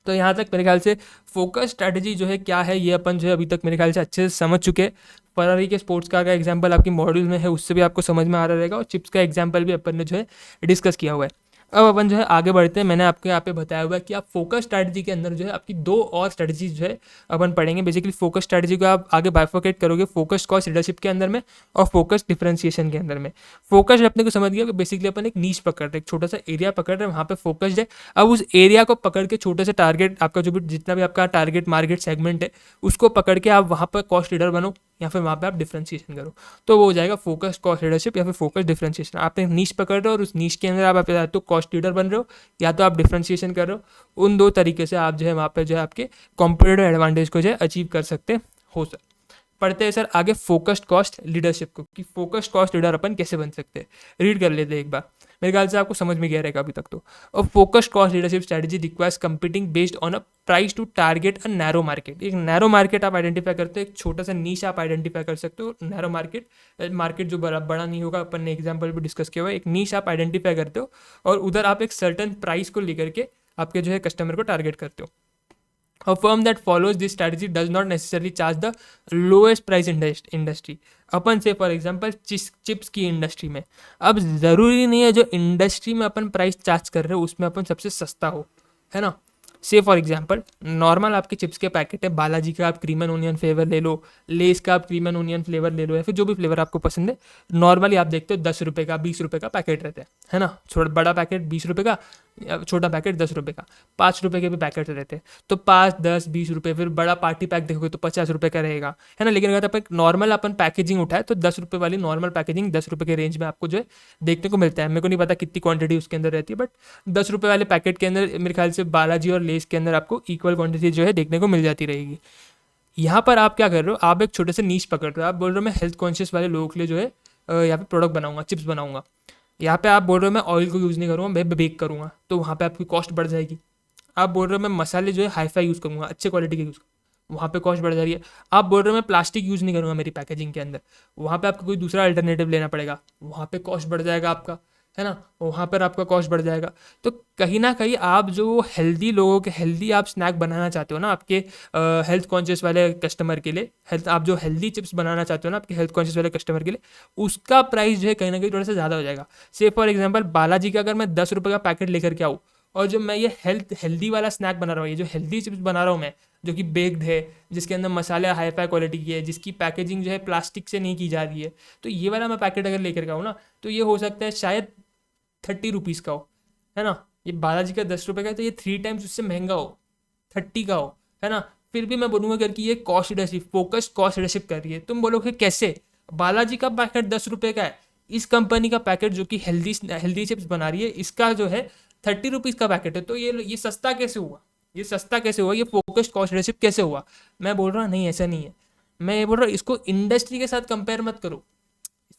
तो यहाँ तक मेरे ख्याल से फोकस स्ट्रैटेजी जो है क्या है ये अपन जो है अभी तक मेरे ख्याल से अच्छे से समझ चुके हैं। फरारी के स्पोर्ट्स कार का एग्जांपल आपकी मॉड्यूल में है, उससे भी आपको समझ में आ रहा रहेगा, और चिप्स का एग्जांपल भी अपन ने जो है डिस्कस किया हुआ है। अब अपन जो है आगे बढ़ते हैं। मैंने आपको यहाँ पे बताया हुआ है कि आप फोकस स्ट्रैटेजी के अंदर जो है आपकी दो और स्ट्रैटेजी जो है अपन पढ़ेंगे। बेसिकली फोकस स्ट्रैटेजी को आप आगे बाइफरकेट करोगे फोकस कॉस्ट लीडरशिप के अंदर में और फोकस डिफरेंशिएशन के अंदर में। फोकस अपने को समझ गया कि बेसिकली अपन एक नीश पकड़ रहे हैं, एक छोटा सा एरिया पकड़ रहे हैं, वहाँ पे फोकस्ड है। अब उस एरिया को पकड़ के छोटे से टारगेट, आपका जो भी जितना भी आपका टारगेट मार्केट सेगमेंट है उसको पकड़ के आप वहाँ पर कॉस्ट लीडर बनो या फिर वहाँ पे आप डिफरेंशिएशन करो, तो वो हो जाएगा फोकस कॉस्ट लीडरशिप या फिर फोकस डिफरेंशिएशन। आप एक नीश पकड़ रहे हो और उस नीश के अंदर आप या तो कॉस्ट लीडर बन रहे हो या तो आप डिफरेंशिएशन कर रहे हो। उन दो तरीके से आप जो है वहाँ पे जो है आपके कॉम्पिटिटिव एडवांटेज को जो है अचीव कर सकते हो सर। पढ़ते हैं सर आगे फोकस्ड कॉस्ट लीडरशिप को, कि फोकस्ड कॉस्ट लीडर अपन कैसे बन सकते हैं। रीड कर लेते हैं एक बार, मेरे ख्याल से आपको समझ में गया रहेगा अभी तक तो। और focused cost leadership strategy requires competing based on a price to target a narrow market. एक नैरो मार्केट आप आइडेंटिफाई करते हो, एक छोटा सा नीश आप आइडेंटिफाई कर सकते हो। नैरो मार्केट, मार्केट जो बड़ा नहीं होगा, अपन ने एग्जाम्पल भी डिस्कस किया हुआ है। एक नीश आप आइडेंटिफाई करते हो और उधर आप एक सर्टन प्राइस को लेकर के आपके जो है कस्टमर को टारगेट करते हो। A firm that follows this strategy does not necessarily charge the lowest price in the industry. अपन से फॉर एग्जांपल चिप्स की इंडस्ट्री में, अब ज़रूरी नहीं है जो इंडस्ट्री में अपन प्राइस चार्ज कर रहे हो उसमें अपन सबसे सस्ता हो, है ना। से फॉर एग्जांपल नॉर्मल आपके चिप्स के पैकेट है, बालाजी का आप क्रीम एंड ओनियन फ्लेवर ले लो, लेस का आप क्रीम एंड ओनियन फ्लेवर ले लो, या फिर जो भी फ्लेवर आपको पसंद है। नॉर्मली आप देखते हो 10 रुपये का 20 रुपये का पैकेट रहता है ना। छोटा बड़ा पैकेट 20 रुपये का, छोटा पैकेट 10 रुपये का, 5 रुपये के भी पैकेट रहते हैं। तो 5, 10, 20 रुपये, फिर बड़ा पार्टी पैक देखोगे तो 50 रुपये का रहेगा, है ना। लेकिन अगर अपन नॉर्मल अपन पैकेजिंग उठाए तो 10 रुपये वाली नॉर्मल पैकेजिंग 10 रुपये के रेंज में आपको जो है देखने को मिलता है। मेरे को नहीं पता कितनी क्वांटिटी उसके अंदर रहती है, बट 10 रुपये वाले पैकेट के अंदर मेरे ख्याल से बालाजी और लेस के अंदर आपको इक्वल क्वांटिटी जो है देखने को मिल जाती रहेगी। यहाँ पर आप क्या कर रहे हो, आप एक छोटे से नीश पकड़ रहे हो। आप बोल रहे हो मैं हेल्थ कॉन्शियस वाले लोगों के लिए जो है यहाँ पे प्रोडक्ट बनाऊंगा, चिप्स बनाऊंगा। यहाँ पे आप बोल रहे हो मैं ऑयल को यूज़ नहीं करूँगा, मैं बेक करूँगा, तो वहाँ पे आपकी कॉस्ट बढ़ जाएगी। आप बोल रहे हो मैं मसाले जो है हाई फाई यूज़ करूँगा, अच्छे क्वालिटी के यूज़ करूँगा, वहाँ पे कॉस्ट बढ़ जा रही है। आप बोल रहे हो मैं प्लास्टिक यूज़ नहीं करूँगा मेरी पैकेजिंग के अंदर, वहाँ पे आपको कोई दूसरा अल्टरनेटिव लेना पड़ेगा, वहाँ पे कॉस्ट बढ़ जाएगा आपका, है ना। वहाँ पर आपका कॉस्ट बढ़ जाएगा। तो कहीं ना कहीं आप जो हेल्दी लोगों के हेल्दी आप स्नैक बनाना चाहते हो ना आपके हेल्थ कॉन्शियस वाले कस्टमर के लिए, आप जो हेल्दी चिप्स बनाना चाहते हो ना आपके हेल्थ कॉन्शियस वाले कस्टमर के लिए, उसका प्राइस जो है कहीं ना कहीं थोड़ा सा ज़्यादा हो जाएगा। से फॉर एग्जाम्पल बालाजी का अगर मैं 10 रुपये का पैकेट लेकर के आऊँ और जो मैं ये हेल्दी वाला स्नैक बना रहा हूँ, ये जो हेल्दी चिप्स बना रहा हूँ मैं, जो कि बेक्ड है, जिसके अंदर मसाले हाई फाई क्वालिटी की है, जिसकी पैकेजिंग जो है प्लास्टिक से नहीं की जा रही है, तो ये वाला मैं पैकेट अगर लेकर के आऊँ ना, तो ये हो सकता है शायद 30 रुपीज़ का हो, है ना। ये बालाजी का 10 रुपये का है, तो ये 3 टाइम्स उससे महंगा हो, 30 का हो, है ना। फिर भी मैं बोलूँगा करके ये cost leadership, focused cost leadership कर रही है। तुम बोलोगे कैसे, बालाजी का पैकेट 10 रुपये का है, इस कंपनी का पैकेट जो कि हेल्दी चिप्स बना रही है इसका जो है 30 रुपीज़ का पैकेट है, तो ये सस्ता कैसे हुआ, ये सस्ता कैसे हुआ, ये फोकस्ड कॉस्ट लीडरशिप कैसे हुआ। मैं बोल रहा हूँ नहीं ऐसा नहीं है। मैं ये बोल रहा हूँ इसको इंडस्ट्री के साथ कंपेयर मत करो,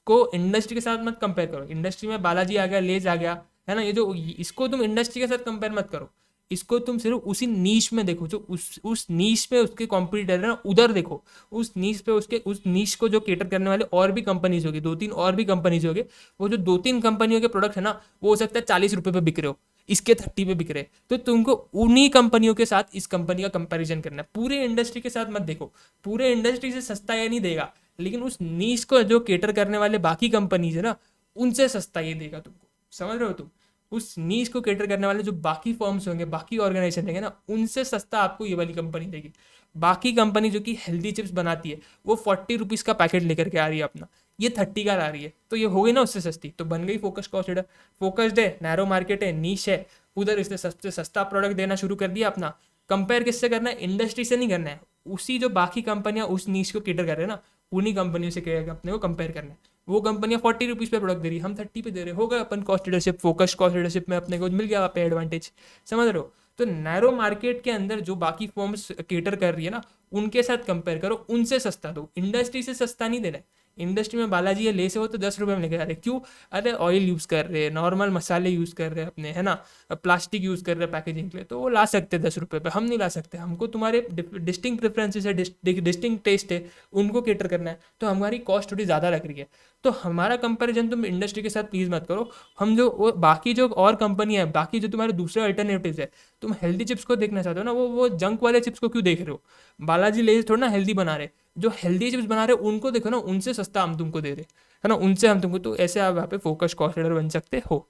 को इंडस्ट्री के साथ मत कंपेयर करो। इंडस्ट्री में बालाजी आ गया, लेज आ गया, है ना। ये जो इसको तुम इंडस्ट्री के साथ कंपेयर मत करो, इसको तुम सिर्फ उसी नीश में देखो, जो उस नीश पे उसके कॉम्पिटिटर है ना, उधर देखो। उस नीश पे उसके उस नीश को जो केटर करने वाले और भी कंपनीज होगी, 2-3 और भी कंपनीज होगी। वो जो 2-3 कंपनियों के प्रोडक्ट है ना, वो हो सकता है 40 रुपये पे बिक रहे हो, इसके 30 पे बिक रहे, तो तुमको उन्हीं कंपनियों के साथ इस कंपनी का कंपैरिजन करना है। पूरे इंडस्ट्री के साथ मत देखो, पूरे इंडस्ट्री से सस्ता ये नहीं देगा, लेकिन उस नीश को जो केटर करने वाले बाकी कंपनीज है ना, उनसे सस्ता ये देगा तुमको। समझ रहे हो तुम, उस नीश को केटर करने वाले जो बाकी फर्म्स होंगे, बाकी ऑर्गेनाइजेशन होंगे ना, उनसे सस्ता आपको ये वाली कंपनी देगी। बाकी कंपनी जो कि हेल्दी चिप्स बनाती है वो 40 रुपीज़ का पैकेट लेकर के आ रही है अपना, ये 30 का ला रही है, तो ये हो गई ना उससे सस्ती, तो बन गई फोकस कॉस्ट लीडर। फोकस्ड है, नैरो मार्केट है, नीश है, उधर इसने सबसे सस्ता प्रोडक्ट देना शुरू कर दिया अपना। कंपेयर किससे करना है, इंडस्ट्री से नहीं करना है, उसी जो बाकी कंपनियां उस नीश को केटर कर रहे हैं ना, उन्हीं कंपनियों से अपने को कंपेयर करना है। वो कंपनियां 40 रुपीज़ पे प्रोडक्ट दे रही है, हम 30 पे दे रहे, हो गए अपन cost leadership, focus cost leadership में अपने को मिल गया पे एडवांटेज। समझ रहे हो। तो नैरो मार्केट के अंदर जो बाकी फॉर्म्स केटर कर रही है ना, उनके साथ कंपेयर करो, उनसे सस्ता दो, इंडस्ट्री से सस्ता नहीं देना है। इंडस्ट्री में बालाजी या लेस हो तो 10 रुपये में लेके आ रहे, क्यों, अरे ऑयल यूज़ कर रहे हैं, नॉर्मल मसाले यूज़ कर रहे हैं अपने, है ना, प्लास्टिक यूज़ कर रहे हैं पैकेजिंग के लिए, तो वो ला सकते हैं 10 रुपये पे, हम नहीं ला सकते। हमको तुम्हारे डिस्टिंग प्रेफरेंसेस है, डिस्टिंग टेस्ट है, उनको केटर करना है, तो हमारी कॉस्ट थोड़ी ज़्यादा लग रही है। तो हमारा कंपैरिजन तुम इंडस्ट्री के साथ प्लीज़ मत करो। हम जो वो बाकी जो और कंपनी है, बाकी जो तुम्हारे दूसरे अल्टरनेटिव्स है, तुम हेल्दी चिप्स को देखना चाहते हो ना, वो जंक वाले चिप्स को क्यों देख रहे हो। बालाजी लेज थोड़ा ना हेल्दी बना रहे, जो हेल्दी चिप्स बना रहे उनको देखो ना, उनसे सस्ता हम तुमको दे रहे, है ना, उनसे हम तुमको, तो ऐसे आप यहाँ पे फोकस कॉस्ट लीडर बन सकते हो।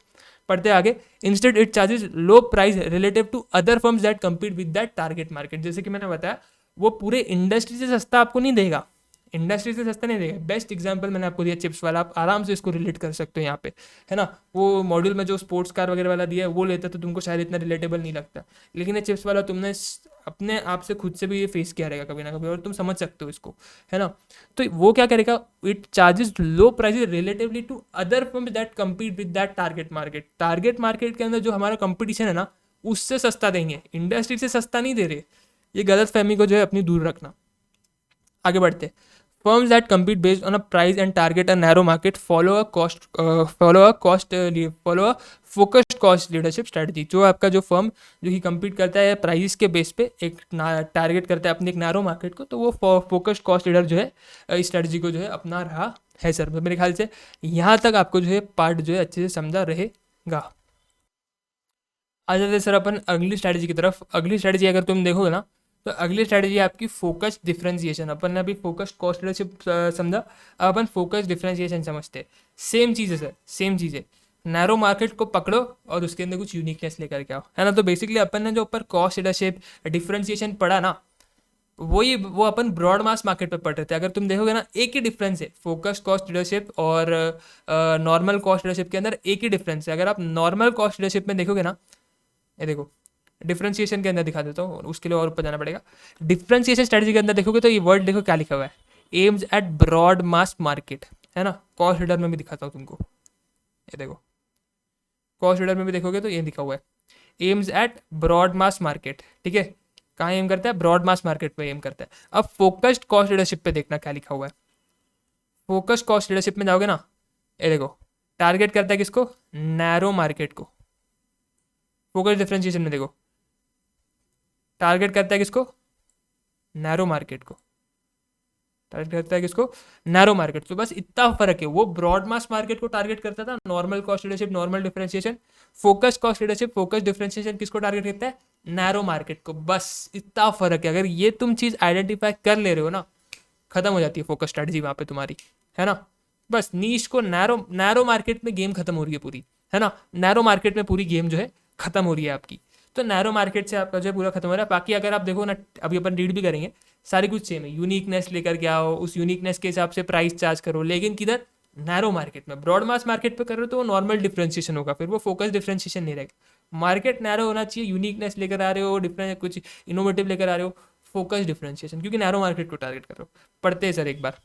पढ़ते आगे। Instead it charges low price relative to other firms that compete with that target market. जैसे कि मैंने बताया, वो पूरे इंडस्ट्री से सस्ता आपको नहीं देगा, इंडस्ट्री से सस्ता नहीं देगा। बेस्ट एग्जांपल मैंने आपको दिया चिप्स वाला, आप आराम से इसको रिलेट कर सकते हो यहाँ पे, है ना। वो मॉड्यूल में जो स्पोर्ट्स कार वगैरह वाला दिया है वो लेता तो तुमको शायद इतना रिलेटेबल नहीं लगता, लेकिन ये चिप्स वाला तुमने अपने आप से खुद से भी ये फेस किया रहेगा कभी ना कभी, और तुम समझ सकते हो इसको, है ना। तो वो क्या करेगा, it charges low price relatively to other firm that compete with that target market. Target market के अंदर जो हमारा कंपटीशन है ना, उससे सस्ता देंगे, इंडस्ट्री से सस्ता नहीं दे रहे। ये गलत फहमी को जो है अपनी दूर रखना। आगे बढ़ते, firms that compete based on a price and target a narrow market follow a focused cost leadership strategy। जो आपका जो फर्म जो कि compete करता है प्राइस के बेस पे, एक टारगेट करता है अपने एक नैरो मार्केट को, तो वो फोकस्ड कॉस्ट लीडर जो है इस स्ट्रेटजी को जो है अपना रहा है सर। मेरे ख्याल से यहाँ तक आपको जो है पार्ट जो है अच्छे से समझा रहेगा। आ जाते सर अपन अगली स्ट्रैटेजी की तरफ। अगली स्ट्रैटेजी अगर तुम देखोगे ना, तो अगली स्ट्रैटेजी आपकी फोकस डिफरेंशिएशन। अपन ने अभी फोकस कॉस्ट लीडरशिप समझा, अब अपन फोकस डिफरेंशिएशन समझते हैं। सेम चीज़ है सर, सेम चीज़ है। नैरो मार्केट को पकड़ो और उसके अंदर कुछ यूनिकनेस लेकर के आओ, है ना। तो बेसिकली अपन ने जो ऊपर कॉस्ट लीडरशिप डिफरेंशिएशन पढ़ा ना, वो अपन ब्रॉड मास मार्केट पे पढ़ रहे थे। अगर तुम देखोगे ना, एक ही डिफरेंस है फोकस कॉस्ट लीडरशिप और नॉर्मल कॉस्ट लीडरशिप के अंदर, एक ही डिफरेंस है। अगर आप नॉर्मल कॉस्ट लीडरशिप में देखोगे ना, ये देखो डिफरेंशिएशन के अंदर दिखा देता हूँ, उसके लिए और ऊपर जाना पड़ेगा। डिफरेंशिएशन स्ट्रेटजी के अंदर देखोगे तो ये वर्ड देखो क्या लिखा हुआ है, aims at broad mass market, है ना। कॉस्ट लीडर में भी दिखाता हूँ तुमको, ये देखो कॉस्ट लीडर में भी देखोगे तो ये लिखा हुआ है, aims at broad mass market. ठीक है, कहाँ एम करता है, ब्रॉड मास मार्केट पे एम करता है। अब फोकस्ड कॉस्ट लीडरशिप पे देखना क्या लिखा हुआ है। फोकस्ड कॉस्ट लीडरशिप में जाओगे ना, ये देखो टारगेट करता है किसको, नैरो मार्केट को। फोकस डिफरेंशिएशन में देखो टारगेट करता है किसको, नैरो मार्केट को। टारगेट करता है किसको, नैरो मार्केट। तो बस इतना फर्क है, वो ब्रॉड मास मार्केट को टारगेट करता था, normal cost leadership normal differentiation. Focus cost leadership focus differentiation किसको टारगेट करता है, नैरो मार्केट को। बस इतना फर्क है। अगर ये तुम चीज आइडेंटिफाई कर ले रहे हो ना, खत्म हो जाती है फोकस स्ट्रेटजी वहां पे तुम्हारी, है ना। बस नीश को नैरो मार्केट में गेम खत्म हो रही है पूरी, है ना। नैरो मार्केट में पूरी गेम जो है खत्म हो रही है आपकी। तो नैरो मार्केट से आपका जो है पूरा खत्म हो रहा है। बाकी अगर आप देखो ना, अभी अपन रीड भी करेंगे, सारी कुछ सेम है। यूनिकनेस लेकर के आओ, उस यूनिकनेस के हिसाब से प्राइस चार्ज करो, लेकिन किधर, नैरो मार्केट में। ब्रॉड मास मार्केट पे कर रहे हो तो वो नॉर्मल डिफरेंशिएशन होगा, फिर वो फोकस डिफरेंशिएशन नहीं रहेगा। मार्केट नैरो होना चाहिए, यूनिकनेस लेकर आ रहे हो, डिफरेंट कुछ इनोवेटिव लेकर आ रहे हो, फोकस डिफरेंशिएशन, क्योंकि नैरो मार्केट को टारगेट कर रहे हो। पढ़ते हैं सर एक बार।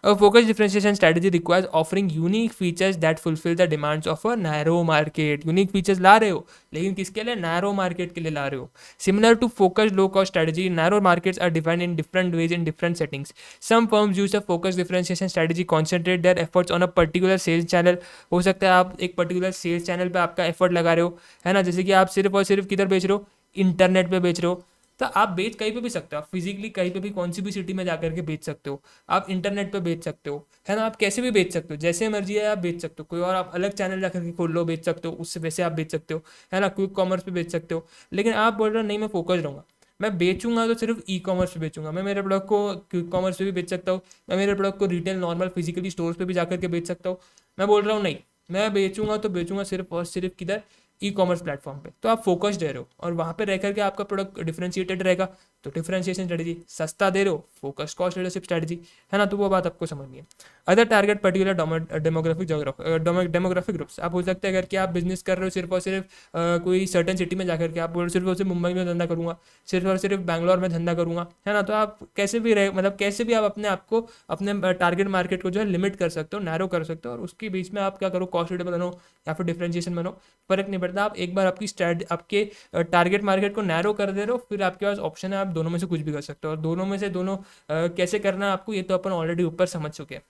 A focused differentiation strategy requires offering unique features that fulfill the demands of a narrow market। Unique features ला रहे हो, लेकिन किसके लिए, narrow market के लिए ला रहे हो। Similar to focused low cost strategy, narrow markets are defined in different ways in different settings। Some firms use a focused differentiation strategy concentrate their efforts on a particular sales channel। हो सकता है आप एक particular sales channel पे आपका effort लगा रहे हो, है ना। जैसे कि आप सिर्फ और सिर्फ किधर बेच रहे हो, इंटरनेट पे बेच रहे हो, तो आप बेच कहीं पे भी सकते हो। आप फिजिकली कहीं पे भी, कौन सी भी सिटी में जाकर के बेच सकते हो। आप इंटरनेट पे बेच सकते हो, है ना। आप कैसे भी बेच सकते हो, जैसे मर्जी है आप बेच सकते हो। कोई और आप अलग चैनल जाकर के खोल लो, बेच सकते हो उससे, वैसे आप बेच सकते हो, है ना। क्विक कॉमर्स पे बेच सकते हो। लेकिन आप बोल रहे हो नहीं, मैं फोकस रहूँगा, मैं बेचूंगा तो सिर्फ ई कॉमर्स पे बेचूंगा। मैं मेरे प्रोडक्ट को क्विक कॉमर्स पे भी बेच सकता हूँ, मैं मेरे प्रोडक्ट को रिटेल नॉर्मल फिजिकली स्टोर्स पे भी जाकर के बेच सकता हूँ। मैं बोल रहा हूँ नहीं, मैं बेचूंगा तो बेचूंगा सिर्फ और सिर्फ किधर, ई कॉमर्स प्लेटफॉर्म पे। तो आप फोकस्ड रह रहे हो और वहाँ पे रह करके आपका प्रोडक्ट डिफरेंशिएटेड रहेगा। तो डिफरेंशिएशन स्ट्रेटजी, सस्ता दे रहे हो, फोकस कॉस्ट लीडरशिप स्ट्रेटजी, है ना। तो वो बात आपको समझनी है। Other target particular demographic groups. आप बोल सकते हैं अगर कि आप बिजनेस कर रहे हो सिर्फ और सिर्फ कोई सर्टन सिटी में जाकर के, आप बोल सिर्फ और सिर्फ मुंबई में धंधा करूंगा, सिर्फ और सिर्फ बैंगलोर में धंधा करूंगा, है ना। तो आप कैसे भी रहे, मतलब कैसे भी आप अपने आप को, अपने टारगेट मार्केट को जो है लिमिट कर सकते हो, नैरो कर सकते हो, और उसके बीच में आप क्या करो, कॉस्ट लीडर बनो या फिर डिफरेंशिएशन बनो, फर्क नहीं पड़ता। आप एक बार आपके टारगेट मार्केट को नैरो कर दे रहे हो, फिर आपके पास ऑप्शन है, आप दोनों में से कुछ भी कर सकते हो। और दोनों में से दोनों कैसे करना है आपको, ये तो अपन ऑलरेडी ऊपर समझ चुके हैं।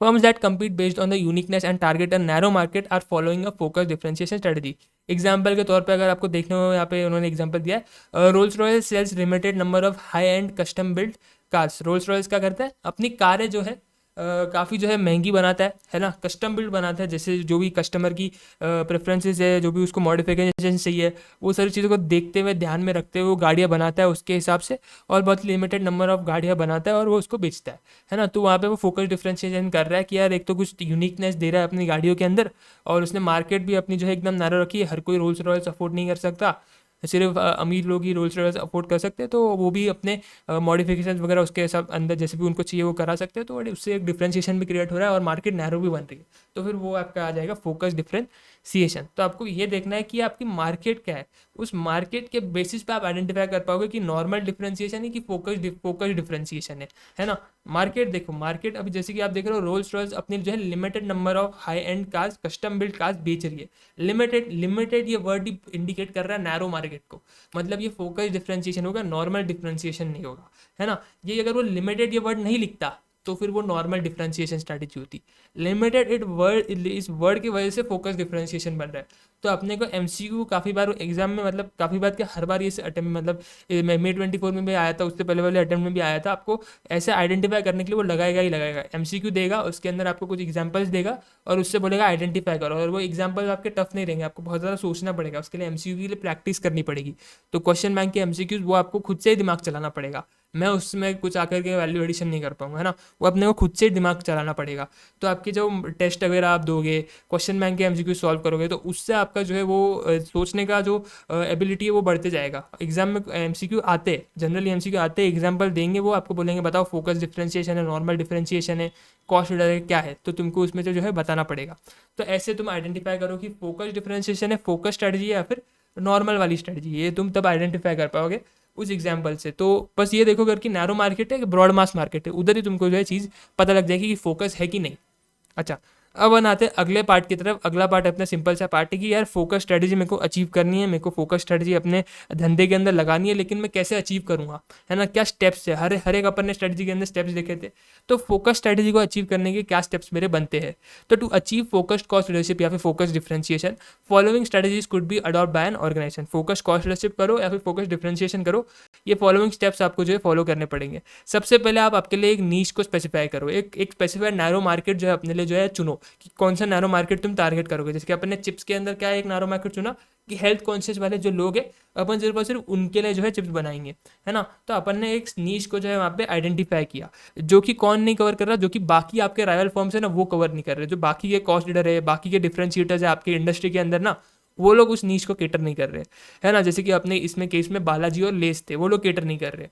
Firms that compete based on the uniqueness and target a narrow market are following a focused differentiation strategy। Example के तौर पे अगर आपको देखने हो, यहाँ पे उन्होंने एग्जाम्पल दिया है, Rolls Royce sells limited number of high end custom build cars. Rolls Royce क्या करता है, अपनी कारें जो है काफ़ी जो है महंगी बनाता है ना, कस्टम बिल्ड बनाता है, जैसे जो भी कस्टमर की प्रेफरेंसेस है, जो भी उसको मॉडिफिकेशन चाहिए, वो सारी चीज़ों को देखते हुए ध्यान में रखते हुए वो गाड़ियाँ बनाता है उसके हिसाब से, और बहुत लिमिटेड नंबर ऑफ गाड़ियाँ बनाता है और वो उसको बेचता है ना। तो वहाँ पे वो फोकस डिफरेंशिएशन कर रहा है कि यार एक तो कुछ यूनिकनेस दे रहा है अपनी गाड़ियों के अंदर, और उसने मार्केट भी अपनी जो है एकदम नैरो रखी है, हर कोई रोल्स रॉयल्स अफोर्ड नहीं कर सकता, सिर्फ अमीर लोग ही रोल्स रॉयल्स अफोर्ड कर सकते हैं, तो वो भी अपने मॉडिफिकेशन वगैरह उसके सब अंदर जैसे भी उनको चाहिए वो करा सकते हैं, तो उससे एक डिफरेंशिएशन भी क्रिएट हो रहा है और मार्केट नैरो भी बन रही है। तो फिर वो आपका आ जाएगा फोकस डिफरेंशिएशन। तो आपको ये देखना है कि आपकी मार्केट क्या है, उस मार्केट के बेसिस पे आप आइडेंटिफाई कर पाओगे कि नॉर्मल डिफरेंशिएशन है कि फोकस डिफरेंशिएशन है ना। मार्केट देखो, मार्केट अभी जैसे कि आप देख रहे हो रोल्स रॉयल्स अपनी जो है limited number of high and cars, custom build cars बेच रही है। लिमिटेड लिमिटेड ये वर्ड इंडिकेट कर रहा है नैरो मार्केट को, मतलब ये फोकस डिफरेंशिएशन होगा, नॉर्मल डिफरेंशिएशन नहीं होगा, है ना। ये अगर वो लिमिटेड ये वर्ड नहीं लिखता तो फिर वो नॉर्मल डिफरेंशिएशन स्ट्रैटेजी होती। लिमिटेड इट वर्ड, इस वर्ड की वजह से फोकस डिफरेंशिएशन बन रहा है। तो अपने को एमसीक्यू काफ़ी बार एग्जाम में, मतलब काफ़ी बार क्या, हर बार ये अटेम्प्ट, मतलब मे 24 में भी आया था, उससे पहले वाले अटेम्प्ट में भी आया था, आपको ऐसे आइडेंटिफाई करने के लिए वो लगाएगा ही लगाएगा। एमसीक्यू देगा, उसके अंदर आपको कुछ एग्जांपल्स देगा और उससे बोलेगा आइडेंटिफाई करो, और वो एग्जांपल्स आपके टफ नहीं रहेंगे, आपको बहुत ज़्यादा सोचना पड़ेगा, उसके लिए एमसीक्यू के लिए प्रैक्टिस करनी पड़ेगी। तो क्वेश्चन बैंक के एमसीक्यूज वो आपको खुद से ही दिमाग चलाना पड़ेगा, मैं उसमें कुछ आकर के वैल्यू एडिशन नहीं कर पाऊंगा, है ना। वो अपने को खुद से दिमाग चलाना पड़ेगा। तो आपके जो टेस्ट वगैरह आप दोगे, क्वेश्चन बैंक के एमसीक्यू सॉल्व करोगे, तो उससे आपका जो है वो सोचने का जो एबिलिटी है वो बढ़ते जाएगा। एग्जाम में एमसीक्यू आते, जनरली एमसीक्यू आते, एग्जाम्पल देंगे, वो आपको बोलेंगे बताओ फोकस डिफरेंशिएशन है, नॉर्मल डिफरेंशिएशन है, कॉस्ट रिडर है, क्या है, तो तुमको उसमें जो है बताना पड़ेगा। तो ऐसे तुम आइडेंटिफाई करो कि फोकस डिफरेंशिएशन है, फोकस स्ट्रेटजी है, या फिर नॉर्मल वाली स्ट्रेटजी, ये तुम तब आइडेंटिफाई कर पाओगे उस एग्जाम्पल से। तो बस ये देखो अगर कि नैरो मार्केट है कि ब्रॉड मास मार्केट है, उधर ही तुमको जो है चीज़ पता लग जाएगी कि फोकस है कि नहीं। अच्छा, अब हम आते हैं अगले पार्ट की तरफ। अगला पार्ट अपना सिंपल सा पार्ट है कि यार फोकस स्ट्रेटजी मेरे को अचीव करनी है, मेरे को फोकस स्ट्रेटजी अपने धंधे के अंदर लगानी है, लेकिन मैं कैसे अचीव करूँगा, है ना, क्या स्टेप्स है। हर एक अपन ने स्ट्रेटजी के अंदर स्टेप्स देखे थे, तो फोकस स्ट्रेटजी को अचीव करने के क्या स्टेप्स मेरे बनते हैं। तो to achieve focused cost leadership या फिर focus differentiation, following strategies could be adopt by an organisation. Focus cost leadership करो या फिर फोकस डिफरेंशिएशन करो, ये फॉलोइंग स्टेप्स आपको जो है फॉलो करने पड़ेंगे। सबसे पहले आप आपके लिए एक नीश को स्पेसिफाई करो, एक स्पेसिफाइड नैरो मार्केट जो है अपने लिए जो है चुनो कि कौन सा नैरो मार्केट तुम टारगेट करोगे। जैसे कि अपन ने चिप्स के अंदर क्या है, एक नैरो मार्केट चुना कि हेल्थ कॉन्शियस वाले जो लोग हैं, अपन सिर्फ और सिर्फ उनके लिए जो है चिप्स बनाएंगे, है ना। तो अपन ने एक नीश को जो है वहाँ पे आइडेंटिफाई किया, जो कि कौन नहीं कवर कर रहा, जो कि बाकी आपके राइवल फॉर्म्स है ना वो कवर नहीं कर रहे, जो बाकी के कॉस्ट लीडर है, बाकी के डिफरेंशिएटर्स है आपके इंडस्ट्री के अंदर ना, वो लोग उस नीश को केटर नहीं कर रहे, है ना। जैसे कि अपने इसमें केस में बालाजी और लेस थे, वो लोग केटर नहीं कर रहे।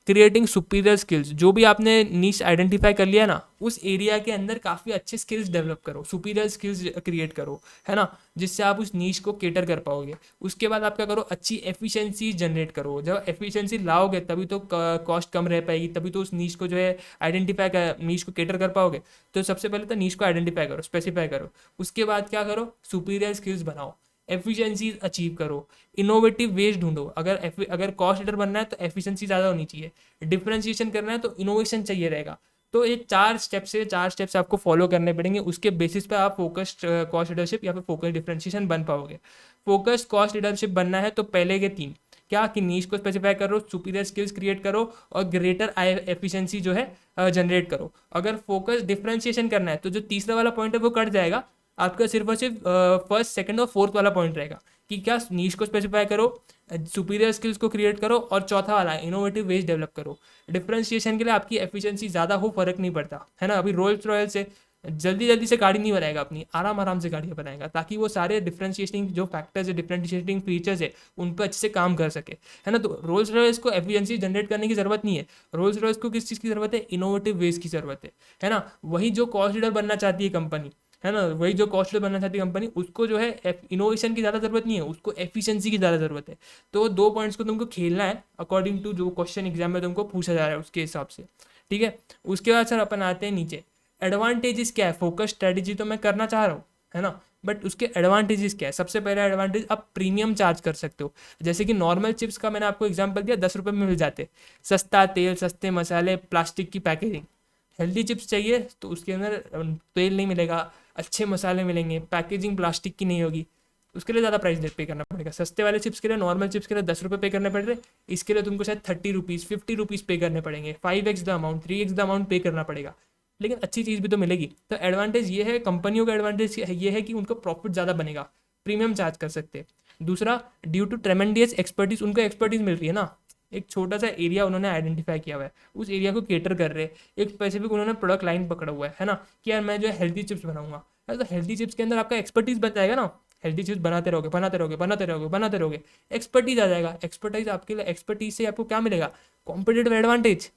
क्रिएटिंग सुपीरियर स्किल्स, जो भी आपने नीश आइडेंटिफाई कर लिया ना, उस एरिया के अंदर काफ़ी अच्छे स्किल्स डेवलप करो, सुपीरियर स्किल्स क्रिएट करो, है ना, जिससे आप उस नीश को केटर कर पाओगे। उसके बाद आप क्या करो, अच्छी एफिशिएंसी जनरेट करो। जब एफिशिएंसी लाओगे तभी तो कॉस्ट कम रह पाएगी, तभी तो उस नीश को जो है आइडेंटिफाई कर, नीश को केटर कर पाओगे। तो सबसे पहले तो नीश को आइडेंटिफाई करो, स्पेसिफाई करो। उसके बाद क्या करो, सुपीरियर स्किल्स बनाओ, एफिशिएंसीज अचीव करो, इनोवेटिव वेज ढूंढो। अगर कॉस्ट लीडर बनना है तो एफिशिएंसी ज़्यादा होनी चाहिए, डिफरेंशिएशन करना है तो इनोवेशन चाहिए रहेगा। तो ये चार स्टेप्स आपको फॉलो करने पड़ेंगे, उसके बेसिस पे आप फोकस्ड कॉस्ट लीडरशिप या फिर फोकस डिफरेंशिएशन बन पाओगे। फोकस कॉस्ट लीडरशिप बनना है तो पहले के तीन क्या कि नीश को स्पेसिफाई करो, सुपीरियर स्किल्स क्रिएट करो और ग्रेटर एफिशिएंसी जो है जनरेट करो। अगर फोकस डिफरेंशिएशन करना है तो जो तीसरा वाला पॉइंट है वो कट जाएगा, आपका सिर्फ और सिर्फ फर्स्ट सेकंड और फोर्थ वाला पॉइंट रहेगा कि क्या नीश को स्पेसिफाई करो, सुपीरियर स्किल्स को क्रिएट करो और चौथा वाला इनोवेटिव वेज डेवलप करो। डिफरेंशिएशन के लिए आपकी एफिशिएंसी ज़्यादा हो फर्क नहीं पड़ता, है ना। अभी रोल्स रॉयल से जल्दी जल्दी से गाड़ी नहीं बनाएगा, अपनी आराम आराम से गाड़ियाँ बनाएगा, ताकि वो सारे डिफरेंशिएटिंग जो फैक्टर्स है, डिफरेंशिएटिंग फीचर्स है, उन पर अच्छे से काम कर सके, है ना। तो रोल्स रॉयल्स को एफिशिएंसी जनरेट करने की जरूरत नहीं है, रोल्स रॉयल्स को किस चीज़ की जरूरत है, इनोवेटिव वेज की जरूरत है ना। वही जो कॉस्ट लीडर बनना चाहती है कंपनी, है ना, वही जो कॉस्ट लीडर बनना चाहती है कंपनी, उसको जो है इनोवेशन की ज़्यादा जरूरत नहीं है, उसको एफिशिएंसी की ज़्यादा जरूरत है। तो दो पॉइंट्स को तुमको खेलना है अकॉर्डिंग टू जो क्वेश्चन एग्जाम में तुमको पूछा जा रहा है उसके हिसाब से, ठीक है। उसके बाद सर अपन आते हैं नीचे, एडवांटेजेस क्या है। फोकस स्ट्रेटजी तो मैं करना चाह रहा हूँ, है ना, बट उसके एडवांटेजेस क्या है। सबसे पहला एडवांटेज, आप प्रीमियम चार्ज कर सकते हो। जैसे कि नॉर्मल चिप्स का मैंने आपको एग्जांपल दिया, 10 रुपये में मिल जाते, सस्ता तेल, सस्ते मसाले, प्लास्टिक की पैकेजिंग। हेल्दी चिप्स चाहिए तो उसके अंदर तेल नहीं मिलेगा, अच्छे मसाले मिलेंगे, पैकेजिंग प्लास्टिक की नहीं होगी, उसके लिए ज़्यादा प्राइस पे करना पड़ेगा। सस्ते वाले चिप्स के लिए, नॉर्मल चिप्स के लिए 10 रुपये पे करने पड़ रहे, इसके लिए तुमको शायद 30 रुपीज़ 50 रुपीज़ पे करने पड़ेंगे, 5x the amount, 3x the amount पे करना पड़ेगा। लेकिन अच्छी चीज़ भी तो मिलेगी। तो एडवांटेज ये है, कंपनियों का एडवांटेज ये है कि उनको प्रॉफिट ज़्यादा बनेगा, प्रीमियम चार्ज कर सकते हैं। दूसरा, ड्यू टू ट्रेमेंडियस एक्सपर्टीज, उनको एक्सपर्टीज मिल रही है ना, एक छोटा सा एरिया उन्होंने आइडेंटिफाई किया हुआ है, उस एरिया को केटर कर रहे हैं, एक स्पेसिफिक उन्होंने प्रोडक्ट लाइन पकड़ा हुआ है ना, कि यार मैं जो है हेल्दी चिप्स बनाऊंगा। तो हेल्दी चिप्स के अंदर आपका एक्सपर्टीज बन जाएगा ना, हेल्दी चिप्स बनाते रहोगे बनाते रहोगे बनाते रहोगे बनाते रहोगे, एक्सपर्टीज आ जाएगा। एक्सपर्टाइज आपके लिए, एक्सपर्टीज से आपको क्या मिलेगा, कॉम्पिटेटिव एडवांटेज।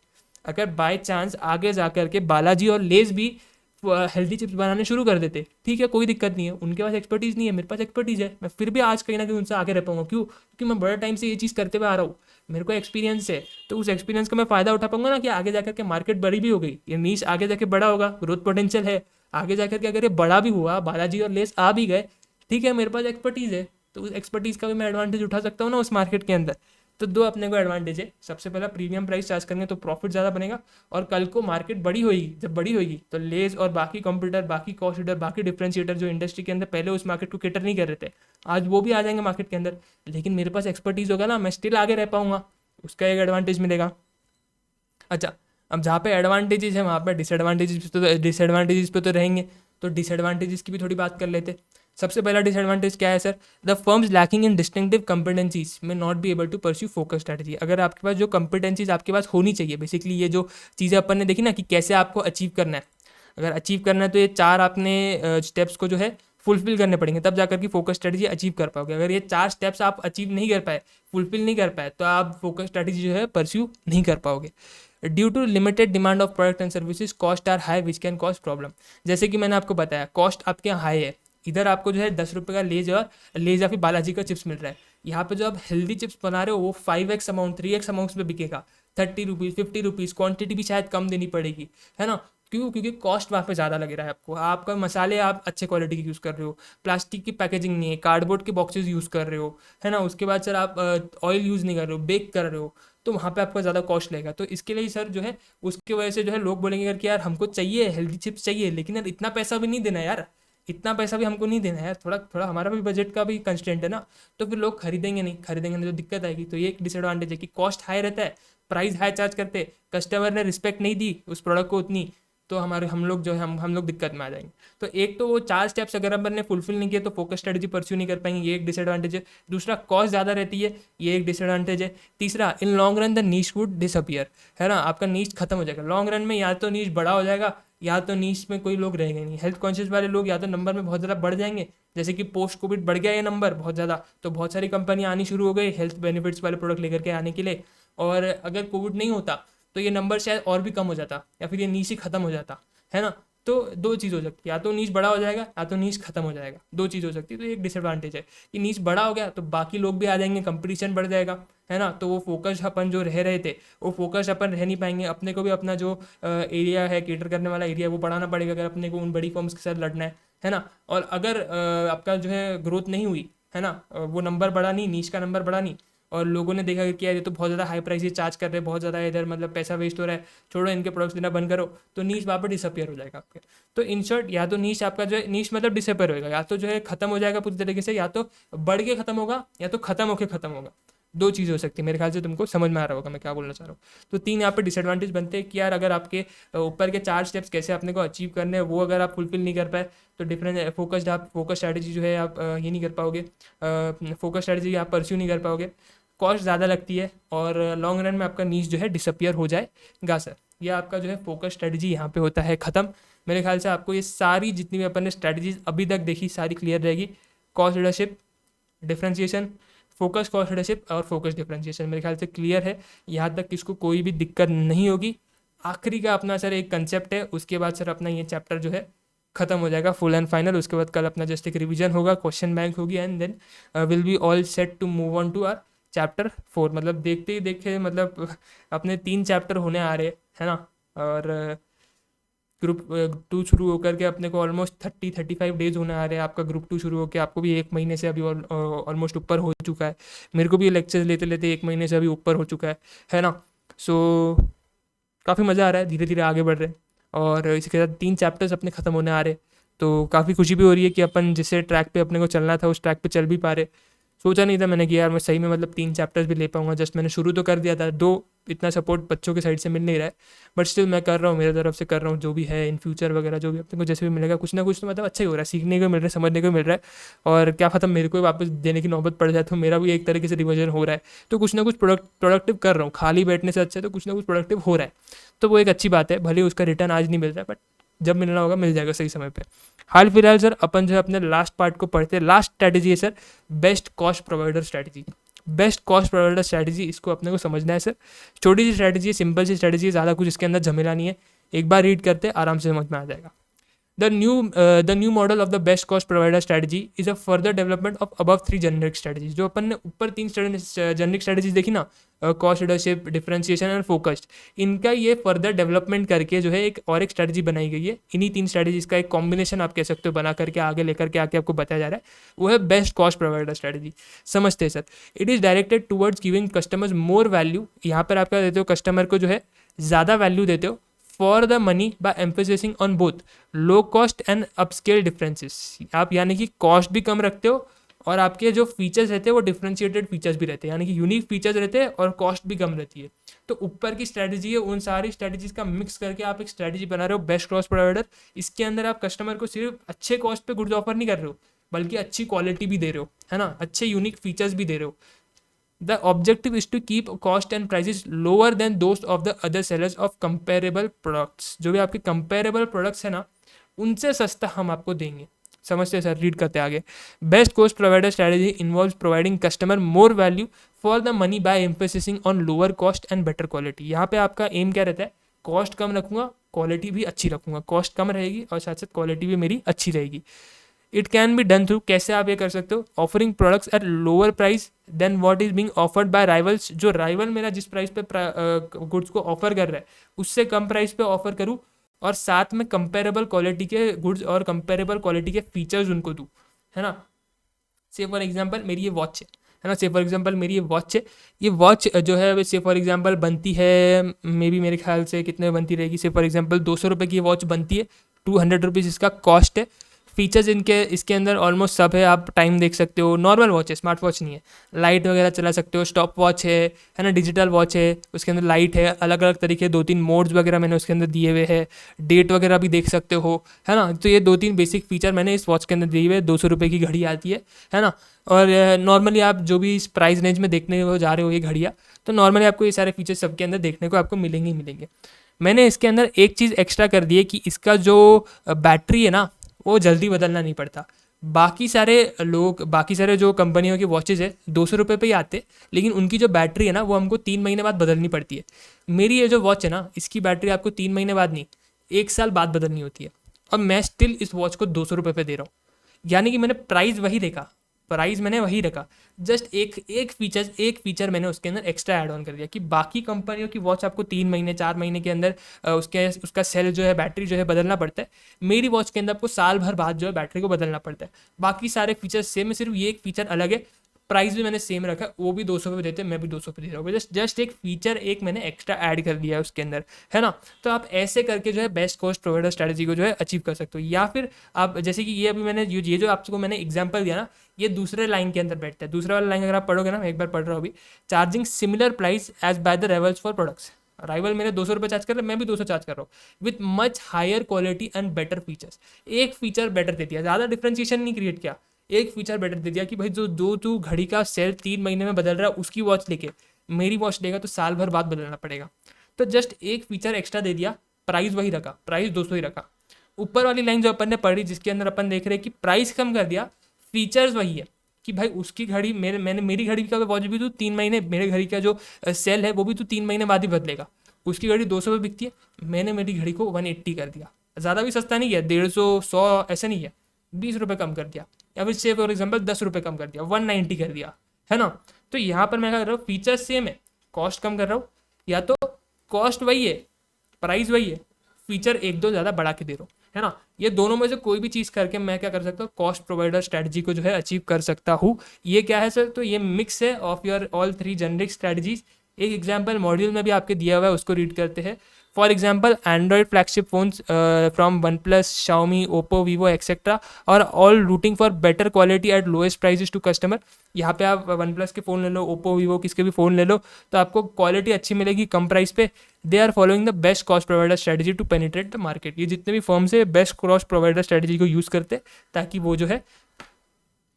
अगर बाय चांस आगे जाकर के बालाजी और लेज भी हेल्दी चिप्स बनाने शुरू कर देते, ठीक है, कोई दिक्कत नहीं है, उनके पास एक्सपर्टीज नहीं है, मेरे पास एक्सपर्टीज है, मैं फिर भी आज कहीं ना कहीं उनसे आगे रह पाऊंगा। क्यों? क्योंकि मैं बड़े टाइम से ये चीज़ करते हुए आ रहा हूँ, मेरे को एक्सपीरियंस है, तो उस एक्सपीरियंस का मैं फ़ायदा उठा पाऊंगा ना, कि आगे जाकर के मार्केट बड़ी भी हो गई, ये नीश आगे जाके बड़ा होगा, ग्रोथ पोटेंशियल है, आगे जाकर के अगर ये बड़ा भी हुआ, बालाजी और लेस आ भी गए, ठीक है, मेरे पास एक्सपर्टीज़ है, तो उस एक्सपर्टीज़ का भी मैं एडवांटेज उठा सकता हूँ ना उस मार्केट के अंदर। तो दो अपने को एडवांटेज है, सबसे पहला प्रीमियम प्राइस चार्ज करेंगे तो प्रॉफिट ज़्यादा बनेगा, और कल को मार्केट बड़ी होगी, जब बड़ी होगी तो लेज और बाकी कंप्यूटर, बाकी कॉस्ट लीडर, बाकी डिफरेंशिएटर जो इंडस्ट्री के अंदर पहले उस मार्केट को कैटर नहीं कर रहे थे, आज वो भी आ जाएंगे मार्केट के अंदर। लेकिन मेरे पास एक्सपर्टीज़ होगा ना, मैं स्टिल आगे रह पाऊंगा, उसका एक एडवांटेज मिलेगा। अच्छा, अब जहाँ पे एडवांटेजेस है वहाँ पे डिसएडवांटेजेस पे तो रहेंगे, तो डिसएडवांटेजेस की भी थोड़ी बात कर लेते। सबसे पहला डिसएडवांटेज क्या है sir, the firms lacking in distinctive competencies may not be able to pursue focus strategy. अगर आपके पास जो कंपिटेंसीज आपके पास होनी चाहिए, बेसिकली ये जो चीज़ें अपन ने देखी ना कि कैसे आपको अचीव करना है, अगर अचीव करना है तो ये चार आपने स्टेप्स को जो है फुलफिल करने पड़ेंगे, तब जाकर की फोकस स्ट्रेटजी अचीव कर पाओगे। अगर ये चार स्टेप्स आप अचीव नहीं कर पाए, फुलफिल नहीं कर पाए, तो आप फोकस स्ट्रेटजी जो है परस्यू नहीं कर पाओगे। Due to limited demand of product and services cost are high which can cause problem. जैसे कि मैंने आपको बताया, कॉस्ट आपके यहाँ हाई है, इधर आपको जो है 10 रुपये का लेज या फिर बालाजी का चिप्स मिल रहा है, यहाँ पे जो आप हेल्दी चिप्स बना रहे हो वो 5x अमाउंट 3x अमाउंट में बिकेगा, 30 रुपीज़ 50 रुपीज़, क्वांटिटी भी शायद कम देनी पड़ेगी, है ना। क्यों? क्योंकि कॉस्ट वहाँ पे ज़्यादा लग रहा है आपको, आपका मसाले आप अच्छे क्वालिटी के यूज़ कर रहे हो, प्लास्टिक की पैकेजिंग नहीं है, कार्डबोर्ड के बॉक्सेस यूज़ कर रहे हो, है ना। उसके बाद सर आप ऑयल यूज़ नहीं कर रहे हो, बेक कर रहे हो, तो वहाँ पे आपका ज़्यादा कॉस्ट लगेगा। तो इसके लिए सर जो है, उसकी वजह से जो है लोग बोलेंगे कि यार हमको चाहिए हेल्दी चिप्स चाहिए, लेकिन यार इतना पैसा भी नहीं देना यार, इतना पैसा भी हमको नहीं देना यार, थोड़ा थोड़ा हमारा भी बजट का भी कंस्टेंट है ना। तो फिर लोग खरीदेंगे नहीं, खरीदेंगे नहीं तो दिक्कत आएगी। तो ये एक डिसएडवांटेज है कि कॉस्ट हाई रहता है, प्राइस हाई चार्ज करते, कस्टमर ने रिस्पेक्ट नहीं दी उस प्रोडक्ट को उतनी, तो हम लोग जो है हम लोग दिक्कत में आ जाएंगे। तो एक तो वो चार स्टेप्स अगर अपन ने फुलफिल नहीं किए तो फोकस स्ट्रेटजी परस्यू नहीं कर पाएंगे, ये एक डिसएडवांटेज है। दूसरा, कॉस्ट ज़्यादा रहती है, ये एक डिसएडवांटेज है। तीसरा, in long run the niche would disappear, है ना, आपका नीश खत्म हो जाएगा लॉन्ग रन में, या तो नीश बड़ा हो जाएगा या तो नीश में कोई लोग रहेंगे नहीं। हेल्थ कॉन्शियस वाले लोग या तो नंबर में बहुत ज़्यादा बढ़ जाएंगे, जैसे कि पोस्ट कोविड बढ़ गया ये नंबर बहुत ज़्यादा, तो बहुत सारी कंपनियाँ आनी शुरू हो गई हेल्थ बेनिफिट्स वाले प्रोडक्ट लेकर के आने के लिए। और अगर कोविड नहीं होता तो ये नंबर शायद और भी कम हो जाता, या फिर ये नीश ही खत्म हो जाता, है ना। तो दो चीज़ हो सकती है, या तो नीश बड़ा हो जाएगा या तो नीश खत्म हो जाएगा, दो चीज़ हो सकती है। तो एक डिसएडवांटेज है कि नीश बड़ा हो गया तो बाकी लोग भी आ जाएंगे, कंपटीशन बढ़ जाएगा, है ना। तो वो फोकस अपन जो रह रहे थे वो फोकस अपन रह नहीं पाएंगे, अपने को भी अपना जो एरिया है, केटर करने वाला एरिया, वो बढ़ाना पड़ेगा अगर अपने को उन बड़ी फर्म्स के साथ लड़ना है ना। और अगर आपका जो है ग्रोथ नहीं हुई, है ना, वो नंबर बढ़ा नहीं, नीच का नंबर बढ़ा नहीं, और लोगों ने देखा कि यार ये तो बहुत ज़्यादा हाई प्राइस चार्ज कर रहे हैं, बहुत ज़्यादा इधर मतलब पैसा वेस्ट हो रहा है, छोड़ो इनके प्रोडक्ट्स देना बंद करो, तो नीच वहाँ पर डिसअपियर हो जाएगा आपके। तो इन शॉर्ट, या तो नीच आपका जो है नीच मतलब डिसअपियर होएगा, या तो जो है खत्म हो जाएगा पूरी तरीके से, या तो बढ़ के खत्म होगा, या तो खत्म होके खत्म होगा। दो चीज़ हो सकती है, मेरे ख्याल से तुमको समझ में आ रहा होगा मैं क्या बोलना चाह रहा हूँ। तो तीन यहाँ पे डिसएडवांटेज बनते हैं कि यार अगर आपके ऊपर के चार स्टेप्स कैसे अपने को अचीव करने हैं वो अगर आप फुलफिल नहीं कर पाए, तो डिफरेंट फोकस स्ट्रैटेजी जो है आप ये नहीं कर पाओगे, फोकस स्ट्रैटेजी आप परस्यू नहीं कर पाओगे, कॉस्ट ज़्यादा लगती है, और लॉन्ग रन में आपका नीच जो है डिसअपियर हो जाएगा सर। यह आपका जो है फोकस स्ट्रेटजी यहाँ पे होता है ख़त्म। मेरे ख्याल से आपको ये सारी जितनी भी अपन ने स्ट्रेटजीज अभी तक देखी सारी क्लियर रहेगी। Cost leadership, differentiation, focus, cost leadership और फोकस डिफरेंशिएशन मेरे ख्याल से क्लियर है, यहाँ तक किसको कोई भी दिक्कत नहीं होगी। आखिरी का अपना सर एक कंसेप्ट है, उसके बाद सर अपना ये चैप्टर जो है खत्म हो जाएगा फुल एंड फाइनल। उसके बाद कल अपना जस्ट एक रिवीजन होगा, क्वेश्चन बैंक होगी, and then will be all set to move on to our chapter 4। मतलब देखते ही देखे मतलब अपने 3 चैप्टर होने आ रहे हैं ना। और ग्रुप 2 शुरू होकर के अपने को ऑलमोस्ट 30-35 डेज होने आ रहे हैं। आपका ग्रुप 2 शुरू होकर आपको भी 1 महीने से अभी ऑलमोस्ट ऊपर हो चुका है। मेरे को भी लेक्चर्स लेते लेते 1 महीने से अभी ऊपर हो चुका है ना। सो काफ़ी मज़ा आ रहा है, धीरे धीरे आगे बढ़ रहे हैं। और इसके साथ 3 चैप्टर्स अपने ख़त्म होने आ रहे, तो काफ़ी खुशी भी हो रही है कि अपन जिसे ट्रैक पे अपने को चलना था उस ट्रैक पे चल भी पा रहे। सोचा नहीं था मैंने कि यार मैं सही में मतलब 3 चैप्टर्स भी ले पाऊंगा। जस्ट मैंने शुरू तो कर दिया था, 2 इतना सपोर्ट बच्चों के साइड से मिल नहीं रहा है, बट स्टिल मैं कर रहा हूँ, मेरे तरफ से कर रहा हूँ जो भी है। इन फ्यूचर वगैरह जो भी अपने को जैसे भी मिलेगा कुछ ना कुछ तो मतलब अच्छा ही हो रहा है, सीखने को मिल रहा है, समझने को मिल रहा है। और क्या पता मेरे को वापस देने की नौबत पड़ जाए तो मेरा भी एक तरीके से रिवर्जन हो रहा है। तो कुछ ना कुछ प्रोडक्टिव कर रहा हूँ, खाली बैठने से अच्छा तो कुछ ना कुछ प्रोडक्टिव हो रहा है, तो वो एक अच्छी बात है। भले उसका रिटर्न आज नहीं मिल रहा है, बट जब मिलना होगा मिल जाएगा सही समय पे। हाल फिलहाल सर अपन जो है अपने लास्ट पार्ट को पढ़ते हैं। लास्ट स्ट्रैटेजी है sir best cost provider strategy. Best cost provider strategy, इसको अपने को समझना है सर। छोटी सी स्ट्रैटेजी है, सिंपल सी स्ट्रैटेजी है, ज़्यादा कुछ इसके अंदर झमेला नहीं है। एक बार रीड करते आराम से समझ में आ जाएगा। The new model of the best cost provider strategy is a further development of above 3 generic strategies। जो अपन ने ऊपर 3 generic strategies देखी ना, cost leadership, differentiation and focused, इनका ये फर्दर डेवलपमेंट करके जो है एक और एक स्ट्रैटेजी बनाई गई है। इन्हीं 3 स्ट्रैटेजीज का एक कॉम्बिनेशन आप कह सकते हो बना करके आगे लेकर के आके आपको बताया जा रहा है, वो है बेस्ट कॉस्ट प्रोवाइडर स्ट्रैटेजी। समझते हैं sir. It is directed towards giving customers more value. यहाँ पर आप क्या देते हो, कस्टमर को जो है ज़्यादा वैल्यू देते हो for the money by emphasising on both low cost and upscale differences. आप यानी कि कॉस्ट भी कम रखते हो और आपके जो फीचर्स रहते हैं वो डिफरेंशिएटेड फीचर्स भी रहते हैं, यानी कि यूनिक फीचर्स रहते हैं और कॉस्ट भी कम रहती है। तो ऊपर की स्ट्रैटेजी है, उन सारी स्ट्रैटेजीज का मिक्स करके आप एक स्ट्रैटेजी बना रहे हो बेस्ट कॉस्ट प्रोवाइडर। इसके अंदर आप कस्टमर को सिर्फ अच्छे कॉस्ट पे गुड्स ऑफर नहीं कर रहे हो, बल्कि अच्छी क्वालिटी भी दे रहे हो, है ना, अच्छे यूनिक फीचर्स भी दे रहे हो। The objective is to keep cost and prices lower than those of the other sellers of comparable products। जो भी आपके comparable products है ना, उनसे सस्ता हम आपको देंगे। समझते हैं सर। रीड करते आगे। Best cost provider strategy involves providing customer more value for the money by emphasising on lower cost and better quality. यहाँ पे आपका एम क्या रहता है, कॉस्ट कम रखूंगा, क्वालिटी भी अच्छी रखूंगा। कॉस्ट कम रहेगी और साथ साथ क्वालिटी भी मेरी अच्छी रहेगी। It can be done through, कैसे आप ये कर सकते हो, offering products at lower price than what is being offered by rivals. जो राइवल मेरा जिस प्राइस पे गुड्स को ऑफर कर रहा है उससे कम प्राइस पे ऑफर करूँ, और साथ में कंपेरेबल क्वालिटी के गुड्स और कंपेरेबल क्वालिटी के फीचर्स उनको दूँ, है ना। से फॉर एग्जांपल मेरी ये वॉच है ना, से फॉर एग्जांपल मेरी ये वॉच है, ये वॉच जो है से फॉर एग्जांपल बनती है मे बी मेरे ख्याल से कितने बनती रहेगी, से फॉर एग्जांपल 200 रुपये की वॉच बनती है, 200 रुपीज़ इसका कॉस्ट है। फीचर्स इनके इसके अंदर ऑलमोस्ट सब है। आप टाइम देख सकते हो, नॉर्मल वॉच है, स्मार्ट वॉच नहीं है, लाइट वगैरह चला सकते हो, स्टॉप वॉच है ना, डिजिटल वॉच है, उसके अंदर लाइट है, अलग अलग तरीके 2-3 मोड्स वगैरह मैंने उसके अंदर दिए हुए हैं, डेट वगैरह भी देख सकते हो, है ना। तो ये 2-3 बेसिक फीचर मैंने इस वॉच के अंदर दिए हुए। 200 रुपये की घड़ी आती है ना। और नॉर्मली आप जो भी इस प्राइस रेंज में देखने को जा रहे हो ये घड़ियाँ, तो नॉर्मली आपको ये सारे फीचर्स सबके अंदर देखने को आपको मिलेंगे ही मिलेंगे। मैंने इसके अंदर एक चीज़ एक्स्ट्रा कर दी है कि इसका जो बैटरी है ना वो जल्दी बदलना नहीं पड़ता। बाकी सारे जो कंपनियों की वॉचेज़ है 200 रुपये पे ही आते, लेकिन उनकी जो बैटरी है ना वो हमको 3 महीने बाद बदलनी पड़ती है। मेरी ये जो वॉच है ना इसकी बैटरी आपको 3 महीने बाद नहीं, 1 साल बाद बदलनी होती है, और मैं स्टिल इस वॉच को 200 रुपये पे दे रहा हूँ। यानी कि मैंने प्राइस मैंने वही रखा, जस्ट एक फीचर मैंने उसके अंदर एक्स्ट्रा ऐड ऑन कर दिया कि बाकी कंपनियों की वॉच आपको 3 महीने 4 महीने के अंदर उसका सेल जो है, बैटरी जो है बदलना पड़ता है। मेरी वॉच के अंदर आपको साल भर बाद जो है बैटरी को बदलना पड़ता है। बाकी सारे फीचर्स सेम है, सिर्फ ये एक फीचर अलग है। प्राइस भी मैंने सेम रखा, वो भी 200 पे देते हैं, मैं भी 200 पे दे रहा हूँ। जस्ट एक फीचर एक मैंने एक्स्ट्रा ऐड कर दिया है उसके अंदर, है ना। तो आप ऐसे करके जो है बेस्ट कॉस्ट प्रोवाइडर स्ट्रैटेजी को जो है अचीव कर सकते हो। या फिर आप जैसे कि ये अभी मैंने ये जो आपको मैंने एग्जाम्पल दिया ना, ये दूसरे लाइन के अंदर बैठता है। दूसरा वाला लाइन अगर आप पढ़ोगे ना, मैं एक बार पढ़ रहा हूँ अभी, charging similar price as by the rivals for products. Rival मेरे 200 रुपये चार्ज कर रहे हैं, मैं भी 200 चार्ज कर रहा हूँ, with much higher quality and better features. एक फीचर बेटर दे दिया, ज़्यादा डिफ्रेंशिएशन नहीं क्रिएट किया, एक फीचर बेटर दे दिया कि भाई जो तू घड़ी का सेल 3 महीने में बदल रहा है उसकी वॉच लेके मेरी वॉच लेगा तो साल भर बाद बदलना पड़ेगा। तो जस्ट एक फीचर एक्स्ट्रा दे दिया, प्राइस वही रखा, प्राइस 200 ही रखा। ऊपर वाली लाइन जो अपन ने पढ़ी जिसके अंदर अपन देख रहे हैं कि प्राइस कम कर दिया, फीचर्स वही है कि भाई उसकी घड़ी मेरी घड़ी का वॉच भी तू 3 महीने, मेरे घड़ी का जो सेल है वो भी तू 3 महीने बाद ही बदलेगा। उसकी घड़ी 200 पे बिकती है, मैंने मेरी घड़ी को 180 कर दिया। ज़्यादा भी सस्ता नहीं किया, 150 100 ऐसे नहीं है, 20 रुपये कम कर दिया, या फिर से फॉर एग्जाम्पल 10 रुपये कम कर दिया, 190 कर दिया, है ना। तो यहाँ पर मैं क्या कर रहा हूँ, फीचर्स सेम है, कॉस्ट कम कर रहा हूँ, या तो कॉस्ट वही है, प्राइस वही है, फीचर 1-2 ज़्यादा बढ़ा के दे रहा हूँ, है ना। ये दोनों में से कोई भी चीज़ करके मैं क्या कर सकता हूँ, कॉस्ट प्रोवाइडर स्ट्रैटेजी को जो है अचीव कर सकता हूँ। ये क्या है सर, तो ये मिक्स है of your all 3 generic strategies. एक एग्जाम्पल मॉड्यूल में भी आपके दिया हुआ है, उसको रीड करते हैं। For example Android flagship phones from OnePlus, Xiaomi, Oppo, Vivo etcetera और all routing for better quality at lowest prices to customer. यहाँ पे आप वन प्लस के फ़ोन ले लो, ओप्पो, वीवो, किसके भी फ़ोन ले लो, तो आपको क्वालिटी अच्छी मिलेगी कम प्राइस पे। They are following the best cost provider strategy to penetrate the market. ये जितने भी फर्म्स है बेस्ट कॉस्ट प्रोवाइडर स्ट्रेटजी को यूज़ करते ताकि वो जो है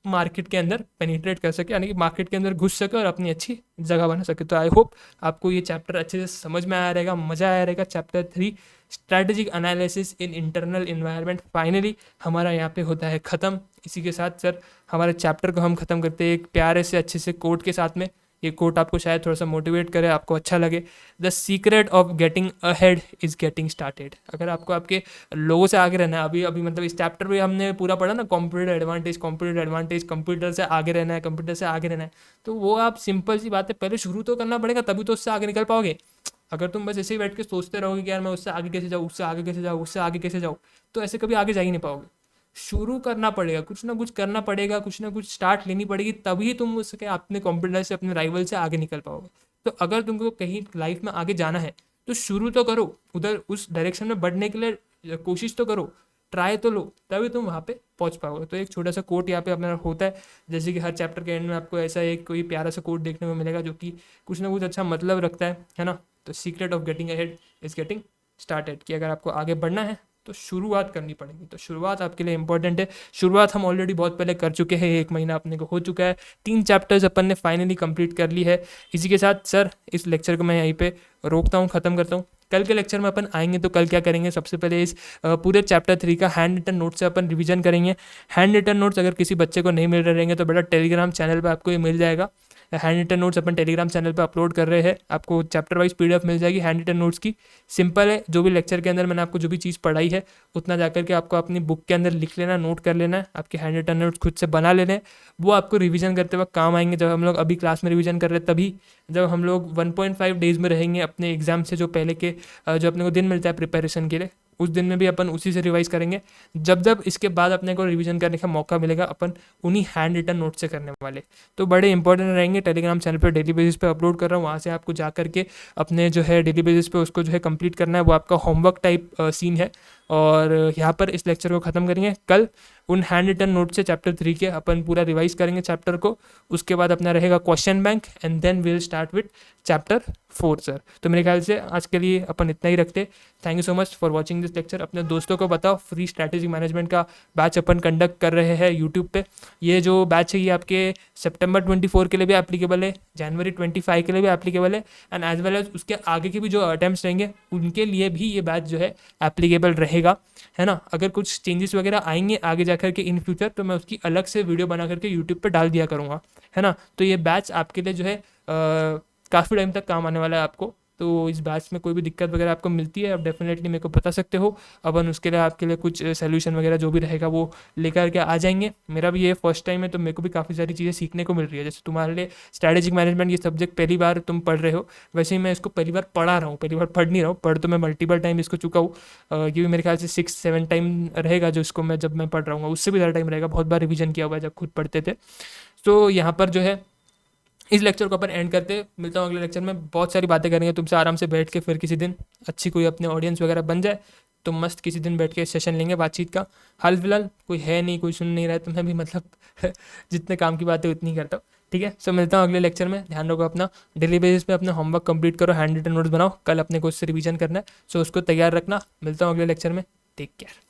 मार्केट के अंदर पेनिट्रेट कर सके, यानी कि मार्केट के अंदर घुस सके और अपनी अच्छी जगह बना सके। तो आई होप आपको ये चैप्टर अच्छे से समझ में आया रहेगा, मज़ा आया रहेगा। Chapter 3 strategic analysis in internal environment finally हमारा यहाँ पे होता है ख़त्म। इसी के साथ सर हमारे चैप्टर को हम ख़त्म करते हैं एक प्यारे से अच्छे से कोट के साथ में। ये कोट आपको शायद थोड़ा सा मोटिवेट करे, आपको अच्छा लगे। The secret of getting ahead is getting started. अगर आपको आपके लोगों से आगे रहना है, अभी अभी मतलब इस चैप्टर में हमने पूरा पढ़ा ना, competitive advantage, competitive advantage, computer से आगे रहना है, कंप्यूटर से आगे रहना है। तो वो आप सिंपल सी बात है, पहले शुरू तो करना पड़ेगा, तभी तो उससे आगे निकल पाओगे। अगर तुम बस ऐसे ही बैठ के सोचते रहोगे कि यार मैं उससे आगे कैसे जाऊँ, उससे आगे कैसे जाऊँ, उससे आगे कैसे जाऊँ, तो ऐसे कभी आगे जा ही नहीं पाओगे। शुरू करना पड़ेगा, कुछ ना कुछ करना पड़ेगा, कुछ ना कुछ स्टार्ट लेनी पड़ेगी, तभी तुम उसके अपने कॉम्पिटिटर से, अपने राइवल से आगे निकल पाओगे। तो अगर तुमको कहीं लाइफ में आगे जाना है तो शुरू तो करो, उधर उस डायरेक्शन में बढ़ने के लिए कोशिश तो करो, ट्राई तो लो, तभी तुम वहाँ पे पहुँच पाओगे। तो एक छोटा सा कोट यहाँ पे अपना होता है, जैसे कि हर चैप्टर के एंड में आपको ऐसा एक कोई प्यारा सा कोट देखने को मिलेगा जो कि कुछ ना कुछ अच्छा मतलब रखता है ना। तो secret of getting ahead is getting started, कि अगर आपको आगे बढ़ना है तो शुरुआत करनी पड़ेगी। तो शुरुआत आपके लिए इंपॉर्टेंट है। शुरुआत हम ऑलरेडी बहुत पहले कर चुके हैं, 1 महीना अपने को हो चुका है, 3 चैप्टर्स अपन ने फाइनली कंप्लीट कर ली है। इसी के साथ सर इस लेक्चर को मैं यहीं पे रोकता हूँ, ख़त्म करता हूँ। कल के लेक्चर में अपन आएंगे तो कल क्या करेंगे, सबसे पहले इस पूरे चैप्टर 3 का हैंड रिटन नोट से अपन रिवीजन करेंगे। हैंड रिटन नोट्स अगर किसी बच्चे को नहीं मिल रहे रहेंगे तो बेटा टेलीग्राम चैनल पर आपको ये मिल जाएगा। हैंड रिटन नोट्स अपन टेलीग्राम चैनल पर अपलोड कर रहे हैं, आपको चैप्टर वाइज PDF मिल जाएगी हैंड रिटन नोट्स की। सिंपल है, जो भी लेक्चर के अंदर मैंने आपको जो भी चीज़ पढ़ाई है उतना जाकर के आपको अपनी बुक के अंदर लिख लेना, नोट कर लेना है, आपके हैंड रिटन नोट्स खुद से बना लेने हैं। वो आपको रिवीजन करते वक्त काम आएंगे। जब हम लोग अभी क्लास में रिवीजन कर रहे हैं, तभी जब हम लोग 1.5 डेज़ में रहेंगे अपने एग्जाम से, जो पहले के जो अपने को दिन मिलता है प्रिपरेशन के लिए, उस दिन में भी अपन उसी से रिवाइज करेंगे। जब जब इसके बाद अपने को रिवीजन करने का मौका मिलेगा, अपन उन्हीं हैंड रिटन नोट से करने वाले। तो बड़े इंपॉर्टेंट रहेंगे। टेलीग्राम चैनल पर डेली बेसिस पे अपलोड कर रहा हूँ, वहाँ से आपको जा करके अपने जो है डेली बेसिस पे उसको जो है कंप्लीट करना है। वो आपका होमवर्क टाइप सीन है। और यहाँ पर इस लेक्चर को ख़त्म करेंगे। कल उन हैंड रिटन नोट से चैप्टर 3 के अपन पूरा रिवाइज करेंगे चैप्टर को। उसके बाद अपना रहेगा question bank and then will start with chapter 4 sir. तो मेरे ख्याल से आज के लिए अपन इतना ही रखते। Thank you so much for watching this lecture. अपने दोस्तों को बताओ, फ्री स्ट्रैटेजिक मैनेजमेंट का बैच अपन कंडक्ट कर रहे हैं यूट्यूब पे। ये जो बैच है ये आपके सितंबर 24 के लिए भी एप्लीकेबल है, जनवरी 25 के लिए भी एप्लीकेबल है, एंड एज वेल एज उसके आगे के भी जो अटैम्प्ट्स रहेंगे उनके लिए भी ये बैच जो है एप्लीकेबल रहेगा, है ना। अगर कुछ चेंजेस वगैरह आएंगे आगे जाकर के इन फ्यूचर, तो मैं उसकी अलग से वीडियो बना करके यूट्यूब पे डाल दिया करूँगा, है ना। तो ये बैच आपके लिए जो है काफ़ी टाइम तक काम आने वाला है आपको। तो इस बैच में कोई भी दिक्कत वगैरह आपको मिलती है, आप डेफिनेटली मेरे को बता सकते हो। अपन उसके लिए आपके लिए कुछ सोल्यूशन वगैरह जो भी रहेगा वो लेकर के आ जाएंगे। मेरा भी ये फर्स्ट टाइम है, तो मेरे को भी काफ़ी सारी चीज़ें सीखने को मिल रही है। जैसे तुम्हारे लिए स्ट्रैटेजिक मैनेजमेंट ये सब्जेक्ट पहली बार तुम पढ़ रहे हो, वैसे ही मैं इसको पहली बार पढ़ा रहा हूँ। पहली बार पढ़ नहीं रहा हूँ, पढ़ तो मैं मल्टीपल टाइम इसको चुका हूँ। ये भी मेरे ख्याल से 6-7 टाइम रहेगा जो इसको मैं जब मैं पढ़ रहा हूँ, उससे भी ज़्यादा टाइम रहेगा। बहुत बार रिवीजन किया हुआ है जब खुद पढ़ते थे। तो यहाँ पर जो है इस लेक्चर को अपन एंड करते। मिलता हूँ अगले लेक्चर में, बहुत सारी बातें करेंगे तुमसे आराम से बैठ के। फिर किसी दिन अच्छी कोई अपने ऑडियंस वगैरह बन जाए तो मस्त किसी दिन बैठ के सेशन लेंगे बातचीत का। हाल फिलहाल कोई है नहीं, कोई सुन नहीं रहा है, तो मैं भी मतलब जितने काम की बातें उतनी करता हूँ, ठीक है। सो मिलता हूँ अगले लेक्चर में। ध्यान रखो अपना, डेली बेसिस पे अपना होमवर्क कंप्लीट करो, हैंड रिटन नोट्स बनाओ। कल अपने को उससे रिवीजन करना है, सो उसको तैयार रखना। मिलता हूँ अगले लेक्चर में, टेक केयर।